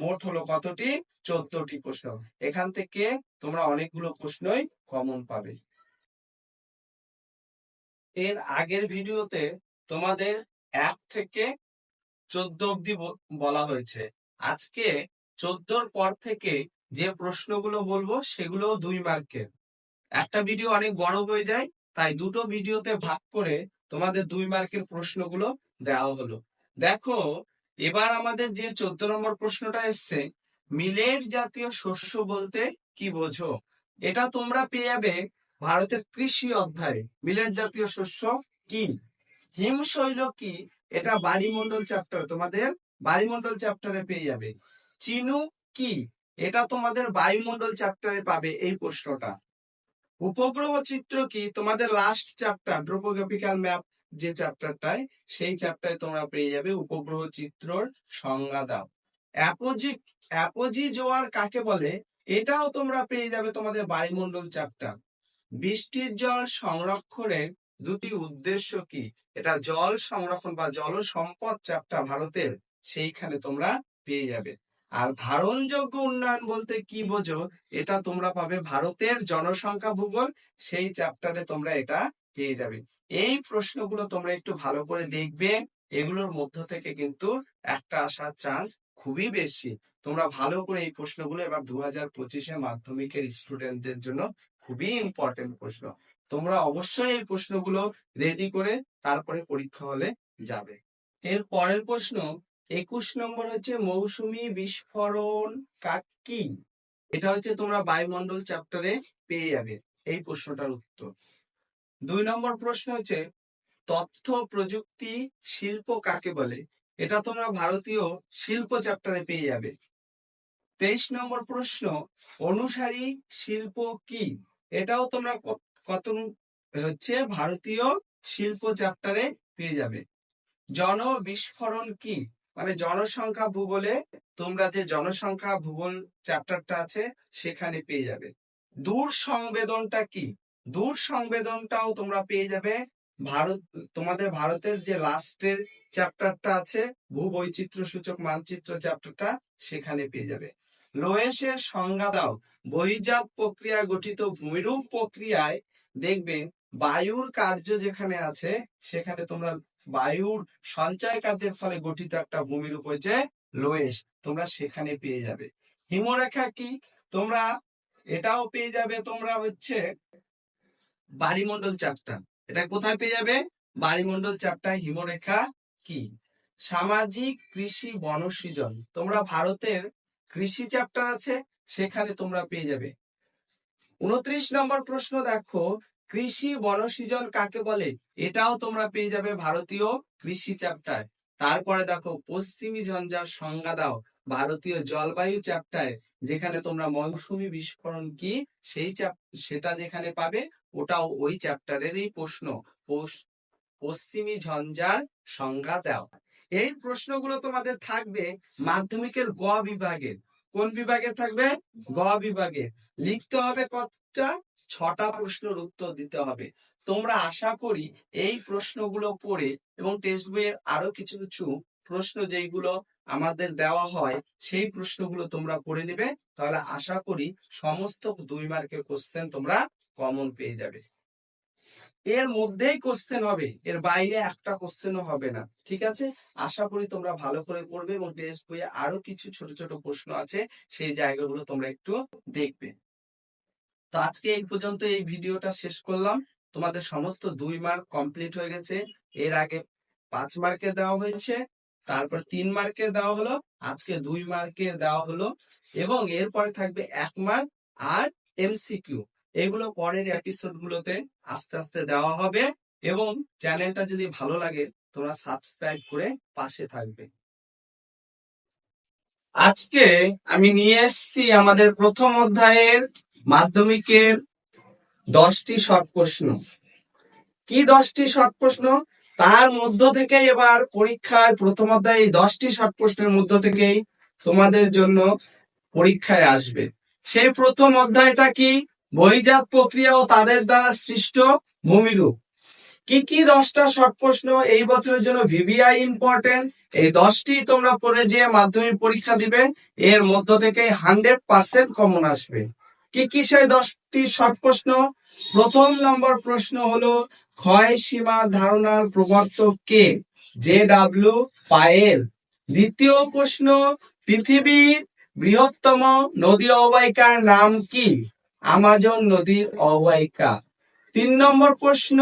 মোট হলো কতটি? 14টি প্রশ্ন। এখান থেকে তোমরা অনেকগুলো প্রশ্নই কমন পাবে। এর আগের ভিডিওতে তোমাদের 1 থেকে 14 অব্দি বলা হয়েছে। আজকে 14 পর থেকে যে প্রশ্নগুলো বলবো সেগুলো 2 মার্কের। একটা ভিডিও অনেক বড় হয়ে যায়, তাই দুটো ভিডিওতে ভাগ করে তোমাদের 2 মার্কের প্রশ্নগুলো দেওয়া হলো। দেখো, এবার আমাদের যে 14 নম্বর প্রশ্নটা এসছে, মিলেট জাতীয় শস্য বলতে কি বোঝো? এটা তোমরা পেয়ে যাবে ভারতের কৃষি অধ্যায়ে। মিলেট জাতীয় শস্য কি? হিমশৈল কি? এটা বায়ুমণ্ডল চ্যাপ্টার, তোমাদের বায়ুমণ্ডল চ্যাপ্টারে পেয়ে যাবে। চিনুক কি? এটা তোমাদের বায়ুমণ্ডল চ্যাপ্টারে পাবে এই প্রশ্নটা। উপগ্রহ চিত্র কি? তোমাদের লাস্ট চ্যাপ্টার ট্রোপোগ্রাফিক্যাল ম্যাপ যে চ্যাপ্টারটায়, সেই চ্যাপ্টারে তোমরা পেয়ে যাবে উপগ্রহ চিত্রর সংজ্ঞা দাও। অ্যাপোজি জোয়ার কাকে বলে? এটাও তোমরা পেয়ে যাবে তোমাদের বায়ুমণ্ডল চ্যাপ্টার। বৃষ্টির জল সংরক্ষণের দুটি উদ্দেশ্য কি? এটা জল সংরক্ষণ বা জল সম্পদ চ্যাপ্টার ভারতের, সেইখানে তোমরা পেয়ে যাবে। আর ধারণযোগ্য উন্নয়ন বলতে কি বোঝো? এটা তোমরা পাবে ভারতের জনসংখ্যা ভূগোল, সেই চ্যাপ্টারে তোমরা এটা পেয়ে যাবে। এই প্রশ্নগুলো তোমরা একটু ভালো করে দেখবে, এগুলোর মধ্য থেকে কিন্তু একটা আসার চান্স খুবই বেশি। তোমরা ভালো করে এই প্রশ্নগুলো এবার 2025-এ মাধ্যমিকের স্টুডেন্টদের জন্য খুবই ইম্পর্টেন্ট প্রশ্ন। তোমরা অবশ্যই এই প্রশ্নগুলো রেডি করে তারপরে পরীক্ষা হলে যাবে। এর পরের প্রশ্ন 21 নম্বর হচ্ছে মৌসুমী বিস্ফোরণ কি? এটা হচ্ছে তোমরা বায়ুমণ্ডল চ্যাপ্টারে পেয়ে যাবে এই প্রশ্নটার উত্তর। 2 নম্বর প্রশ্ন হচ্ছে তথ্য প্রযুক্তি শিল্প কাকে বলে? এটা তোমরা ভারতীয় শিল্প চ্যাপ্টারে পেয়ে যাবে। 23 নম্বর প্রশ্ন অনুসারী শিল্প কি? এটাও তোমরা কত হচ্ছে ভারতীয় শিল্প চ্যাপ্টারে পেয়ে যাবে। জন বিস্ফোরণ কি? মানে জনসংখ্যা ভূগোলে তোমরা যে জনসংখ্যা ভূগোল চ্যাপ্টারটা আছে সেখানে পেয়ে যাবে। দূর সংবেদনটা কি? দূর সংবেদনটাও তোমরা পেয়ে যাবে তোমাদের ভারতের যে লাস্টের চ্যাপ্টারটা আছে ভূবৈচিত্র্য সূচক মানচিত্র চ্যাপ্টারটা, সেখানে পেয়ে যাবে। লোয়েসের সংজ্ঞা দাও। বহির্জাত প্রক্রিয়া গঠিত ভূমিরূপ প্রক্রিয়ায় দেখবে বায়ুর কার্য যেখানে আছে সেখানে তোমরা বায়ুর সঞ্চয় কার্যের ফলে গঠিত একটা ভূমিরূপ হয়েছে লোয়েস, তোমরা সেখানে পেয়ে যাবে। হিমরেখা কি? তোমরা এটাও পেয়ে যাবে তোমরা হচ্ছে বায়ুমণ্ডল চ্যাপ্টার। এটা কোথায় পেয়ে যাবে? বায়ুমণ্ডল চ্যাপ্টার। হিমরেখা কি? সামাজিক কৃষি বনসৃজন, তোমরা ভারতের কৃষি চ্যাপ্টার আছে সেখানে তোমরা পেয়ে যাবে। 29 নম্বর প্রশ্ন দেখো, কৃষি বনসৃজন কাকে বলে? এটাও তোমরা পেয়ে যাবে ভারতীয় কৃষি চ্যাপ্টার। তারপরে দেখো পশ্চিমী ঝঞ্ঝার সংজ্ঞা দাও, ভারতীয় জলবায়ু চ্যাপ্টার, যেখানে তোমরা মৌসুমী বিস্ফোরণ কি সেটা যেখানে পাবে, ওটাও ওই চ্যাপ্টারেরই প্রশ্ন। পশ্চিমী ঝঞ্ঝার সংজ্ঞা দাও। এই প্রশ্নগুলো তোমাদের থাকবে মাধ্যমিকের গ বিভাগের। কোন বিভাগে থাকবে? গ বিভাগে। লিখতে হবে কতটা? 6টা প্রশ্নের উত্তর দিতে হবে। তোমরা আশা করি এই প্রশ্নগুলো পড়ে এবং টেক্সট বইয়ের আরো কিছু কিছু প্রশ্ন যেগুলো আমাদের দেওয়া হয় সেই প্রশ্নগুলো তোমরা পড়ে নেবে, তাহলে আশা করি সমস্ত 2 মার্কের কোশ্চেন তোমরা কমন পেয়ে যাবে। এর মধ্যেই কোশ্চেন হবে, এর বাইরে একটা কোশ্চেনও হবে না, ঠিক আছে? আশা করি তোমরা ভালো করে পড়বে এবং টেক্সট বইয়ে আরো কিছু ছোট ছোট প্রশ্ন আছে, সেই জায়গাগুলো তোমরা একটু দেখবে। তো আজকে এই পর্যন্ত এই ভিডিওটা শেষ করলাম। তোমাদের সমস্ত 2 মার্ক কমপ্লিট হয়ে গেছে। এর আগে 5 মার্কের দেওয়া হয়েছে, তারপর 3 মার্কের দেওয়া হলো, আজকে 2 মার্কের দেওয়া হলো, এবং এরপরে থাকবে 1 মার্ক আর এমসিকিউ। এগুলো পরের এপিসোড গুলোতে আস্তে আস্তে দেওয়া হবে। এবং চ্যানেলটা যদি ভালো লাগে তোমরা সাবস্ক্রাইব করে পাশে থাকবে। আজকে আমি নিয়ে এসেছি আমাদের প্রথম অধ্যায়ের মাধ্যমিকের 10টি শর্ট প্রশ্ন। কি 10টি শর্ট প্রশ্ন? তার মধ্য থেকে এবার পরীক্ষায় প্রথম অধ্যায়ে 10টি শর্ট প্রশ্নের মধ্য থেকেই তোমাদের জন্য পরীক্ষায় আসবে। সেই প্রথম অধ্যায়টা কি? বহির্জাত প্রক্রিয়া ও তাদের দ্বারা সৃষ্ট ভূমিরূপ। কি কি 10টা শর্ট প্রশ্ন এই বছরের জন্য ভিভিআই ইম্পর্টেন্ট, এই 10টি তোমরা পড়ে যে মাধ্যমিক পরীক্ষা দিবে, এর মধ্য থেকে 100% কমন আসবে। কি কি সেই 10টি শর্ট প্রশ্ন? প্রথম নম্বর প্রশ্ন হলো ক্ষয় সীমা ধারণার প্রবর্তক কে? JW পায়েল। দ্বিতীয় প্রশ্ন, পৃথিবীর বৃহত্তম নদী অববাহিকার নাম কি? আমাজন নদীর অববাহিকা। 3 নম্বর প্রশ্ন,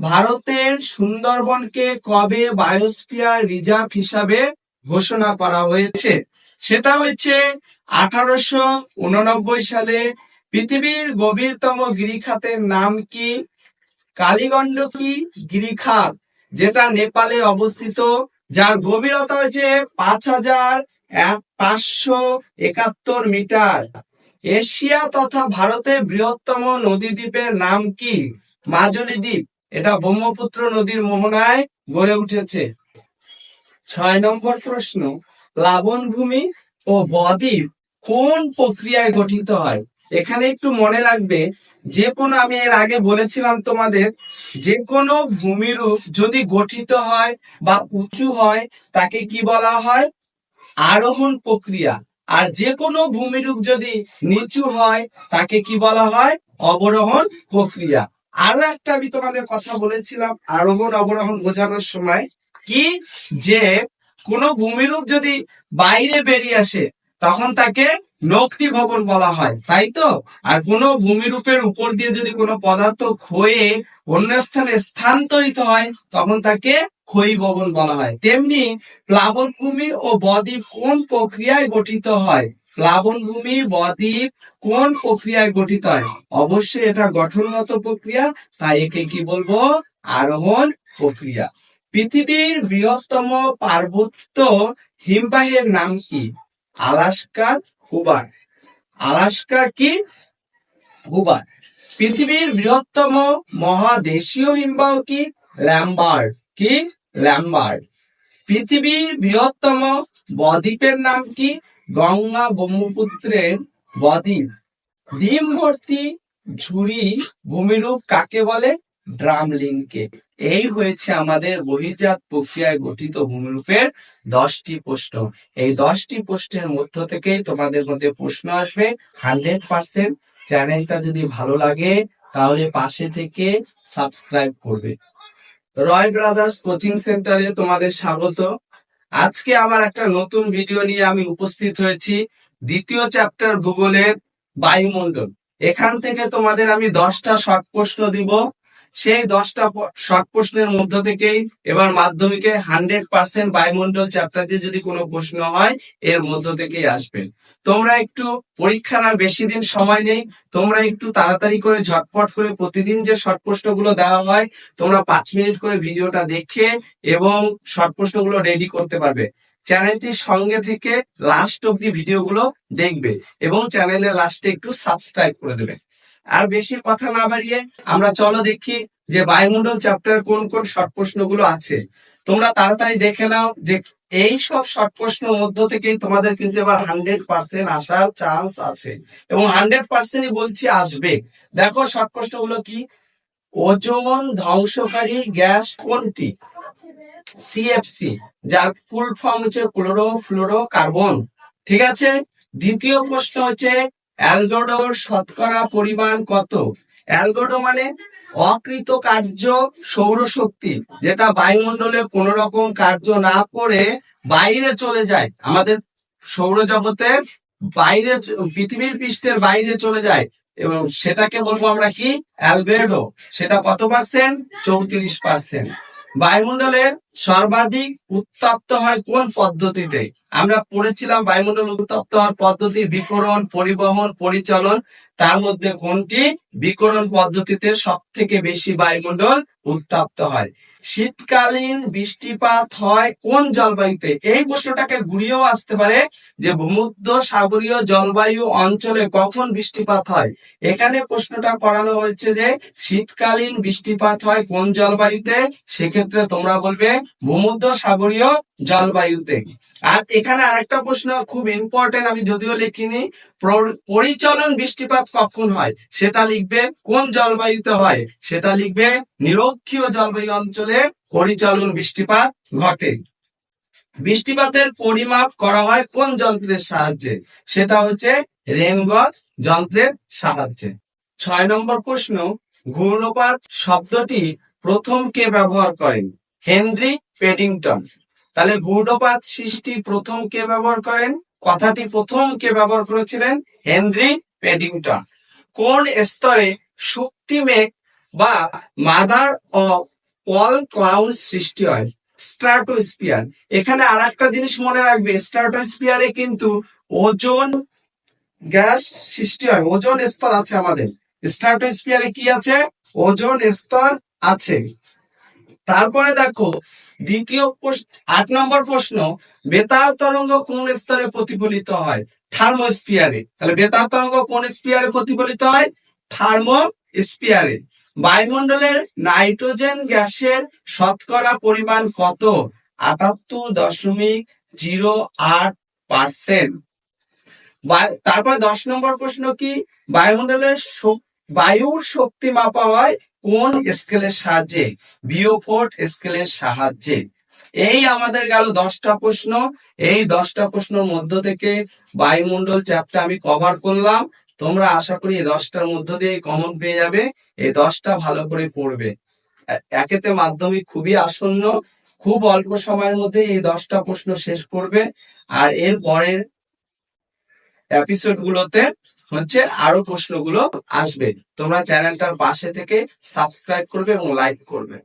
ভারতের সুন্দরবনকে কবে বায়োস্ফিয়ার রিজার্ভ হিসাবে ঘোষণা করা হয়েছে? সেটা হচ্ছে 1889 সালে। পৃথিবীর গভীরতম গিরিখাতের নাম কি? কালীগণ্ডকী গিরিখাত, যেটা নেপালে অবস্থিত, যার গভীরতা হচ্ছে 5571 মিটার। এশিয়া তথা ভারতের বৃহত্তম নদী দ্বীপের নাম কি? মাজুলী দ্বীপ। এটা ব্রহ্মপুত্র নদীর মোহনায় গড়ে উঠেছে। 6 নম্বর প্রশ্ন, প্লাবনভূমি ও বদ্বীপ কোন প্রক্রিয়ায় গঠিত হয়? এখানে একটু মনে রাখবে, যে কোনো, আমি এর আগে বলেছিলাম তোমাদের, যে কোনো ভূমিরূপ যদি গঠিত হয় বা উঁচু হয় তাকে কি বলা হয়? আরোহণ প্রক্রিয়া। আর যে কোনো ভূমিরূপ যদি নিচু হয় তাকে কি বলা হয়? অবরোহণ প্রক্রিয়া। আরো একটা আমি তোমাদের কথা বলেছিলাম আরোহণ অবরোহণ বোঝানোর সময়, কি যে কোনো ভূমিরূপ যদি বাইরে বেরিয়ে আসে তখন তাকে নক্টি ভবন বলা হয়, তাই তো? আর কোনো ভূমিরূপের উপর দিয়ে যদি কোনো পদার্থ ক্ষয়ে অন্য স্থানে স্থানান্তরিত হয় তখন তাকে ক্ষয়ী ভবন বলা হয়। তেমনি প্লাবনভূমি ও বদ্বীপ কোন প্রক্রিয়ায় গঠিত হয়? প্লাবনভূমি বদ্বীপ কোন প্রক্রিয়ায় গঠিত হয়? অবশ্যই এটা গঠনগত প্রক্রিয়া, তাই একে কি বলবো? আরোহণ প্রক্রিয়া। পৃথিবীর বৃহত্তম পার্বত্য হিমবাহের নাম কি? আলাস্কার হুবার। আলাস্কার কি? হুবার। পৃথিবীর বৃহত্তম মহাদেশীয় হিমবাহ কি? ল্যাম্বার্ট। কি? ল্যাম্বার্ট। পৃথিবীর বৃহত্তম বদ্বীপের নাম কি? গঙ্গা ব্রহ্মপুত্রের বদ্বীপ। ডিম ভর্তি ঝুড়ি ভূমিরূপ কাকে বলে? ড্রামলিংকে। এই হয়েছে আমাদের বহির্জাত প্রক্রিয়ায় গঠিত ভূমিরূপের 10টি প্রশ্ন। এই 10টি প্রশ্নের মধ্য থেকে তোমাদের মধ্যে প্রশ্ন আসবে 100%। চ্যানেলটা যদি ভালো লাগে তাহলে পাশে থেকে সাবস্ক্রাইব করবে। রয় ব্রাদার্স কোচিং সেন্টারে তোমাদের স্বাগত। আজকে আবার একটা নতুন ভিডিও নিয়ে আমি উপস্থিত হয়েছি। দ্বিতীয় চ্যাপ্টার ভূগোলের বায়ুমণ্ডল। এখান থেকে তোমাদের আমি 10টা শর্ট প্রশ্ন দিব। সেই 10টা শর্ট প্রশ্নের মধ্য থেকেই এবার মাধ্যমিকে 100% বায়ুমণ্ডল চ্যাপ্টার দিয়ে যদি কোনো প্রশ্ন হয় এর মধ্য থেকেই আসবে। তোমরা একটু, পরীক্ষার আর বেশি দিন সময় নেই, তোমরা একটু তাড়াতাড়ি করে ঝটপট করে প্রতিদিন যে শর্ট প্রশ্নগুলো দেওয়া হয় তোমরা 5 মিনিট করে ভিডিওটা দেখে এবং শর্ট প্রশ্নগুলো রেডি করতে পারবে। চ্যানেলটির সঙ্গে থেকে লাস্ট অব্দি ভিডিওগুলো দেখবে এবং চ্যানেলের লাস্টে একটু সাবস্ক্রাইব করে দেবে। আর বেশি কথা না বাড়িয়ে আমরা চলো দেখি যে বায়ুমণ্ডল চ্যাপ্টার কোন কোন শর্ট প্রশ্নগুলো আছে। তোমরা তাড়াতাড়ি দেখে নাও যে এই সব শর্ট প্রশ্নের মধ্য থেকেই তোমাদের কিন্তু এবার 100% আসার চান্স আছে এবং 100%ই বলছি আসবে। দেখো শর্ট প্রশ্নগুলো কি? ওজোন ধ্বংসকারী গ্যাস কোনটি? CFC, যার ফুল ফর্ম হচ্ছে ক্লোরোফ্লোরোকার্বন। ঠিক আছে। দ্বিতীয় প্রশ্ন হচ্ছে অ্যালগোডোর শতকরা পরিমাণ কত? অ্যালগোডো মানে অকৃতকার্য সৌরশক্তি, যেটা বায়ুমণ্ডলে কোন রকম কার্য না করে বাইরে চলে যায়, আমাদের সৌরজগতের বাইরে, পৃথিবীর পৃষ্ঠের বাইরে চলে যায়, এবং সেটাকে বলবো আমরা কি? অ্যালবেডো। সেটা কত পার্সেন্ট? 34%। বায়ুমণ্ডলের সর্বাধিক উত্তপ্ত হয় কোন পদ্ধতিতে? আমরা পড়েছিলাম বায়ুমণ্ডল উত্তপ্ত হওয়ার পদ্ধতি বিকিরণ, পরিবহন, পরিচলন। তার মধ্যে কোনটি? বিকিরণ পদ্ধতিতে সব থেকে বেশি বায়ুমণ্ডল উত্তপ্ত হয়। শীতকালীন বৃষ্টিপাত হয় কোন জলবায়ুতে? এই প্রশ্নটাকে ঘুরিয়েও আসতে পারে যে ভূমধ্য সাগরীয় জলবায়ু অঞ্চলে কখন বৃষ্টিপাত হয়। এখানে প্রশ্নটা করানো হয়েছে যে শীতকালীন বৃষ্টিপাত হয় কোন জলবায়ুতে? সেক্ষেত্রে তোমরা বলবে ভূমধ্য সাগরীয় জলবায়ুতে। আর এখানে আরেকটা প্রশ্ন খুব ইম্পর্টেন্ট, আমি যদিও লিখিনি, পরিচলন বৃষ্টিপাত কখন হয় সেটা লিখবে। কোন জলবায়ুতে হয় সেটা লিখবে। নিরক্ষীয় জলবায়ু অঞ্চলে পরিচলন বৃষ্টিপাত ঘটে। বৃষ্টিপাতের পরিমাপ করা হয় কোন যন্ত্রের সাহায্যে? সেটা হচ্ছে রেনগজ যন্ত্রের সাহায্যে। 6 নম্বর প্রশ্ন, ঘূর্ণপাত শব্দটি প্রথম কে ব্যবহার করেন? হেনরি পেডিংটন। তাহলে ঘূর্ণপাত সৃষ্টি প্রথম কে ব্যবহার করেন? কথাটি প্রথম কে ব্যবহার করেছিলেন? হেনরি পেডিংটন। কোন স্তরে শক্তি মেঘ বা মাদার অফ অল ক্লাউড সৃষ্টি হয়? স্ট্রাটোস্ফিয়ার। এখানে আর একটা জিনিস মনে রাখবে, স্ট্রাটোস্ফিয়ারে কিন্তু ওজোন গ্যাস সৃষ্টি হয়, ওজোন স্তর আছে আমাদের। স্ট্রাটোস্ফিয়ারে কি আছে? ওজোন স্তর আছে। তারপরে দেখো 8 নম্বর প্রশ্ন, বেতার তরঙ্গ কোন স্তরে প্রতিফলিত হয়? থার্মোস্ফিয়ারে। তাহলে বেতার তরঙ্গ কোন স্ফিয়ারে প্রতিফলিত হয়? থার্মোস্ফিয়ারে। বায়ুমণ্ডলের নাইট্রোজেন গ্যাসের শতকরা পরিমাণ কত? 78.08%। তারপর 10 নম্বর প্রশ্ন কি? বায়ুর শক্তি মাপা হয় কোন স্কেলের সাহায্যে? বিওফোর্ট স্কেলের সাহায্যে। এই আমাদের গেল 10টা প্রশ্ন। এই 10টা প্রশ্নের মধ্য থেকে বায়ুমণ্ডল চ্যাপ্টার আমি কভার করলাম। তোমরা আশা করি এই 10টার মধ্য দিয়ে কমন পেয়ে যাবে। এই 10টা ভালো করে পড়বে। একেতে মাধ্যমিক খুবই আসন্ন, খুব অল্প সময়ের মধ্যে এই 10টা প্রশ্ন শেষ করবে। আর এর পরের এপিসোড গুলোতে আরো প্রশ্নগুলো আসবে। তোমরা চ্যানেলটার পাশে থেকে সাবস্ক্রাইব করবে এবং লাইক করবে।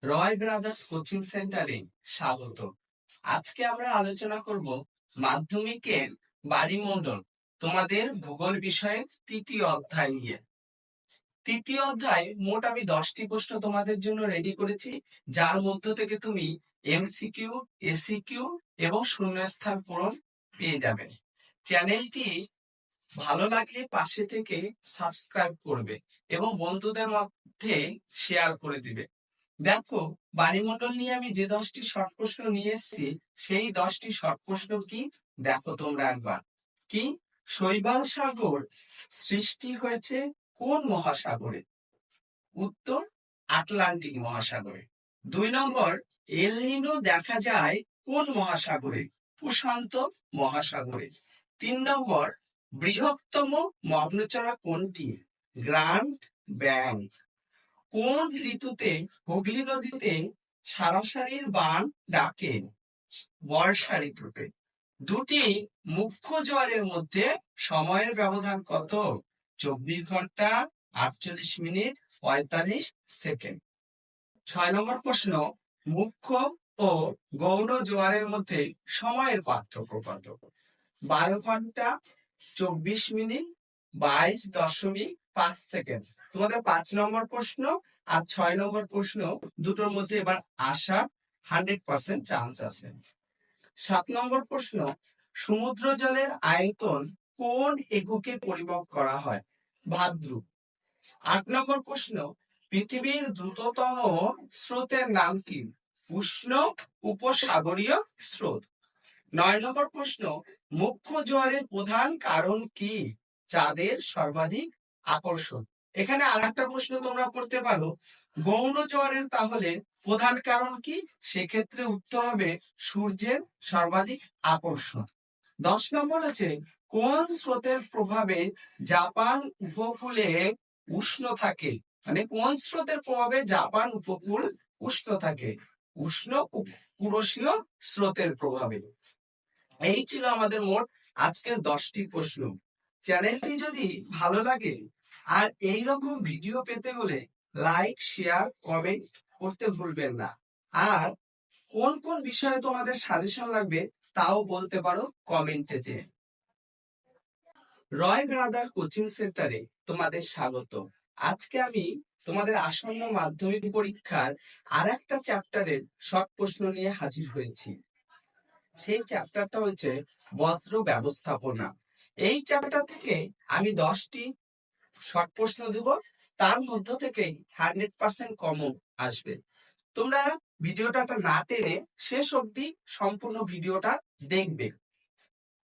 রয় ব্রাদার্স কোচিং সেন্টারে স্বাগত। আজকে আমরা আলোচনা করব মাধ্যমিকের বায়ুমণ্ডল, তোমাদের ভূগোল বিষয়ের 3য় অধ্যায় নিয়ে। 3য় অধ্যায় মোট আমি 10টি প্রশ্ন তোমাদের জন্য রেডি করেছি, যার মধ্য থেকে তুমি এমসিকিউ, এসিকিউ এবং শূন্যস্থান পূরণ পেয়ে যাবে। চ্যানেলটি ভালো লাগলে পাশে থেকে সাবস্ক্রাইব করবে এবং বন্ধুদের মধ্যে শেয়ার করে দিবে। দেখো, বায়ুমণ্ডল নিয়ে আমি যে 10টি শর্ট প্রশ্ন নিয়ে এসেছি, সেই 10টি শর্ট প্রশ্ন কি দেখো তোমরা একবার। কি? শৈবাল সাগর সৃষ্টি হয়েছে কোন মহাসাগরে? উত্তর, আটলান্টিক মহাসাগরে। 2 নম্বর, এল নিনো দেখা যায় কোন মহাসাগরে? প্রশান্ত মহাসাগরে। 3 নম্বর, বৃহত্তম মগ্নচড়া কোনটি? Grand bank. কোন ঋতুতে হুগলি নদীতে সারাসারির বান ডাকে? বর্ষা ঋতুতে। 2টি মুখ্য জোয়ারের মধ্যে সময়ের ব্যবধান কত? 24 ঘন্টা 48 মিনিট 45 সেকেন্ড। 6 নম্বর প্রশ্ন, মুখ্য ও গৌণ জোয়ারের মধ্যে সময়ের পার্থক্য কত? 12 ঘন্টা 24 মিনিট 22.5 সেকেন্ড। তোমাদের 5 নম্বর প্রশ্ন আর 6 নম্বর প্রশ্ন দুটোর মধ্যে এবার আসা 100% চান্স আছে। 7 নম্বর প্রশ্ন, সমুদ্র জলের আয়তন কোন এককে পরিমাপ করা হয়? ভাদ্রু। 8 নম্বর প্রশ্ন, পৃথিবীর দ্রুততম স্রোতের নাম কি? উষ্ণ উপসাগরীয় স্রোত। 9 নম্বর প্রশ্ন, মুখ্য জোয়ারের প্রধান কারণ কি? চাঁদের সর্বাধিক আকর্ষণ। এখানে আরেকটা প্রশ্ন তোমরা করতে পারো, গৌণ জোয়ারের তাহলে প্রধান কারণ কি? সেক্ষেত্রে উত্তর হবে সূর্যের সর্বাধিক আকর্ষণ। 10 নম্বর আছে, কোন স্রোতের প্রভাবে জাপান উপকূলে উষ্ণ থাকে? মানে কোন স্রোতের প্রভাবে জাপান উপকূল উষ্ণ থাকে? উষ্ণ পুরুষীয় স্রোতের প্রভাবে। এই ছিল আমাদের মোট আজকের 10টি প্রশ্ন। চ্যানেলটি যদি ভালো লাগে আর এই রকম ভিডিও পেতে হলে লাইক, শেয়ার, কমেন্ট করতে ভুলবেন না। আর কোন কোন বিষয়ে তোমাদের সাজেশন লাগবে তাও বলতে পারো কমেন্টেতে। রয় ব্রাদার কোচিং সেন্টারে তোমাদের স্বাগত। আজকে আমি তোমাদের আসন্ন মাধ্যমিক পরীক্ষার আরেকটা চ্যাপ্টারের শর্ট প্রশ্ন নিয়ে হাজির হয়েছি। সেই চ্যাপ্টারটা হচ্ছে বজ্র ব্যবস্থাপনা। এই চ্যাপ্টার থেকে আমি 10টি শর্ট প্রশ্ন দেব, তার মধ্য থেকে 100% কমন আসবে। তোমরা ভিডিওটা না টেনে শেষ অবধি সম্পূর্ণ ভিডিওটা দেখবে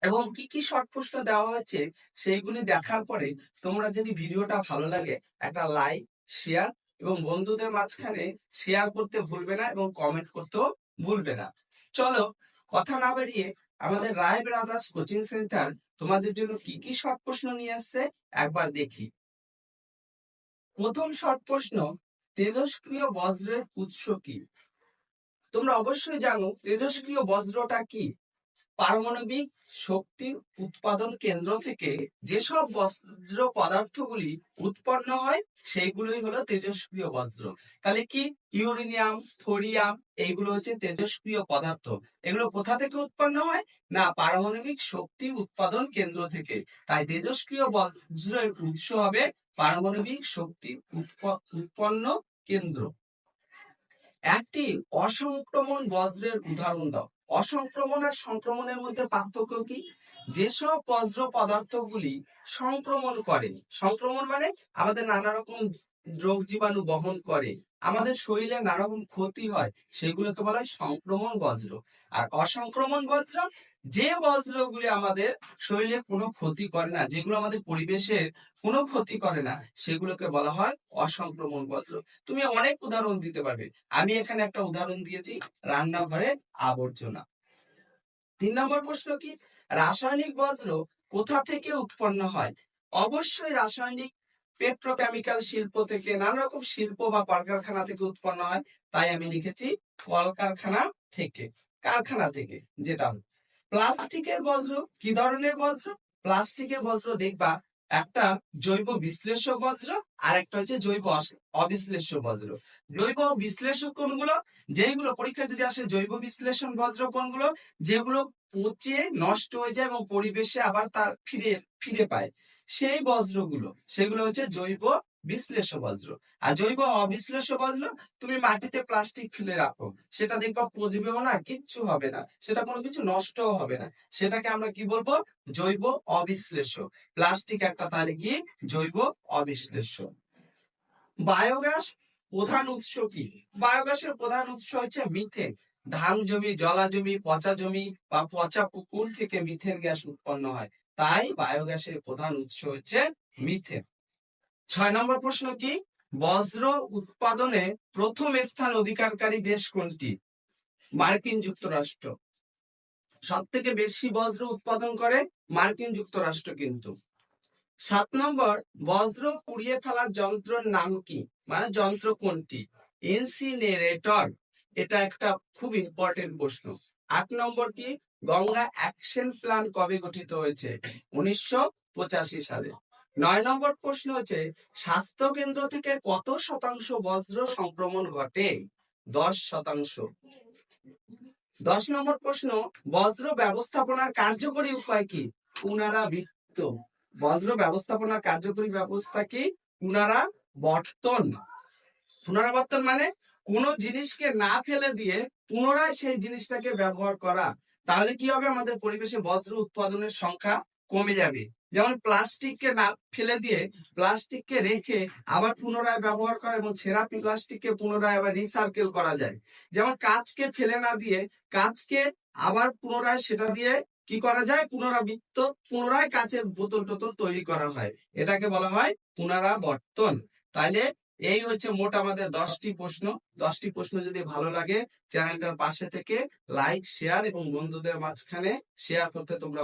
এবং কি কি শর্ট প্রশ্ন দেওয়া হয়েছে সেইগুলি দেখার পরে তোমরা যদি ভিডিওটা ভালো লাগে একটা লাইক, শেয়ার এবং বন্ধুদের মাঝখানে শেয়ার করতে ভুলবে না এবং কমেন্ট করতেও ভুলবে না। চলো কথা না বাড়িয়ে আমাদের রায় ব্রাদার্স কোচিং সেন্টার তোমাদের জন্য কি কি শর্ট প্রশ্ন নিয়ে আসছে একবার দেখি। প্রথম শর্ট প্রশ্ন, তেজস্ক্রিয় বজ্রের উৎস কি? তোমরা অবশ্যই জানো তেজস্ক্রিয় বজ্রটা কি। পারমাণবিক শক্তি উৎপাদন কেন্দ্র থেকে যেসব বজ্র পদার্থগুলি উৎপন্ন হয় সেইগুলোই হলো তেজস্ক্রিয় বজ্র। তাহলে কি ইউরেনিয়াম, থোরিয়াম এইগুলো হচ্ছে তেজস্ক্রিয় পদার্থ। এগুলো কোথা থেকে উৎপন্ন হয়? না, পারমাণবিক শক্তি উৎপাদন কেন্দ্র থেকে। তাই তেজস্ক্রিয় বজ্রের উৎস হবে পারমাণবিক শক্তি উৎপন্ন কেন্দ্র। একটি অসংক্রমণ বজ্রের উদাহরণ দাও। অসংক্রমণ আর সংক্রমণের মধ্যে পার্থক্য কি? যেসব বজ্র পদার্থগুলি সংক্রমণ করে, সংক্রমণ মানে আমাদের নানা রকম রোগ জীবাণু বহন করে, আমাদের শরীরে নানা রকম ক্ষতি হয়, সেগুলোকে বলা হয় সংক্রমণ বজ্র। আর অসংক্রমণ বজ্র যে বজ্রগুলি আমাদের শরীরে কোনো ক্ষতি করে না, যেগুলো আমাদের পরিবেশের কোনো ক্ষতি করে না, সেগুলোকে বলা হয় অসংক্রমণ বজ্র। তুমি অনেক উদাহরণ দিতে পারবে, আমি এখানে একটা উদাহরণ দিয়েছি, রান্নাঘরের আবর্জনা। 3 নম্বর প্রশ্ন কি, রাসায়নিক বজ্র কোথা থেকে উৎপন্ন হয়? অবশ্যই রাসায়নিক পেট্রোকেমিক্যাল শিল্প থেকে, নানা রকম শিল্প বা কলকারখানা থেকে উৎপন্ন হয়। তাই আমি লিখেছি কলকারখানা থেকে, কারখানা থেকে। যেটা প্লাস্টিকের বজ্র কি ধরনের বজ্র? প্লাস্টিকের বজ্র দেখবা একটা জৈব বিশ্লেষক বজ্র আর একটা হচ্ছে জৈব অবিশ্লেষ্য বজ্র। জৈব বিশ্লেষক কোনগুলো? যেগুলো পরীক্ষা যদি আসে, জৈব বিশ্লেষণ বজ্র কোনগুলো? যেগুলো পচে নষ্ট হয়ে যায় এবং পরিবেশে আবার তার ফিরে পায়, সেই বজ্রগুলো, সেগুলো হচ্ছে জৈব বিশ্লেষ্য বজ্র। আর জৈব অবিশ্লেষ্য বজ্র, তুমি মাটিতে প্লাস্টিক ফেলে রাখো, সেটা দেখবা পচবেও না, কিচ্ছু হবে না, সেটা কোনো কিছু নষ্টও হবে না, সেটাকে আমরা কি বলবো? জৈব অবিশ্লেষ্য। প্লাস্টিক একটা তাহলে কি? জৈব অবিশ্লেষ্য। বায়োগ্যাস প্রধান উৎস কি? বায়োগ্যাসের প্রধান উৎস হচ্ছে মিথেন। ধান জমি, জলা জমি, পচা জমি বা পচা পুকুর থেকে মিথেন গ্যাস উৎপন্ন হয়, তাই বায়োগ্যাসের প্রধান উৎস হচ্ছে মিথেন। 6 নম্বর প্রশ্ন কি, বজ্র উৎপাদনে প্রথম স্থান অধিকারকারী দেশ কোনটি? মার্কিন যুক্তরাষ্ট্র। সব থেকে বেশি বজ্র উৎপাদন করে মার্কিন যুক্তরাষ্ট্র কিন্তু। 7 নম্বর, বজ্র পুড়িয়ে ফেলার যন্ত্রের নাম কি? মানে যন্ত্র কোনটি? ইনসিনারেটর। এটা একটা খুব ইম্পর্টেন্ট প্রশ্ন। 8 নম্বর কি, গঙ্গা অ্যাকশন প্ল্যান কবে গঠিত হয়েছে? 1985 সালে। 9 নম্বর প্রশ্ন হচ্ছে, স্বাস্থ্য কেন্দ্র থেকে কত শতাংশ বজ্র সংক্রমণ ঘটে? 10%। 10 নম্বর প্রশ্ন, বজ্র ব্যবস্থাপনার কার্যকরী উপায় কি? পুনরাবৃত্ত। বজ্র ব্যবস্থাপনার কার্যকরী ব্যবস্থা কি? পুনরাবর্তন। পুনরাবর্তন মানে কোন জিনিসকে না ফেলে দিয়ে পুনরায় সেই জিনিসটাকে ব্যবহার করা। তাহলে কি হবে? আমাদের পরিবেশে বজ্র উৎপাদনের সংখ্যা কমে যাবে। যেমন প্লাস্টিককে না ফেলে দিয়ে প্লাস্টিককে রেখে আবার পুনরায় ব্যবহার করা এবং ছেঁড়া প্লাস্টিককে পুনরায় আবার রিসাইকেল করা যায়। যেমন কাঁচকে ফেলে না দিয়ে কাঁচকে আবার পুনরায় সেটা দিয়ে কি করা যায়? পুনরাবৃত্ত, পুনরায় কাঁচের বোতল টোতল তৈরি করা হয়, এটাকে বলা হয় পুনরাবর্তন। তাইলে এই হচ্ছে মোট আমাদের 10টি প্রশ্ন। 10টি প্রশ্ন যদি ভালো লাগে চ্যানেলটার পাশে থেকে লাইক, শেয়ার এবং বন্ধুদের মাঝখানে শেয়ার করতে তোমরা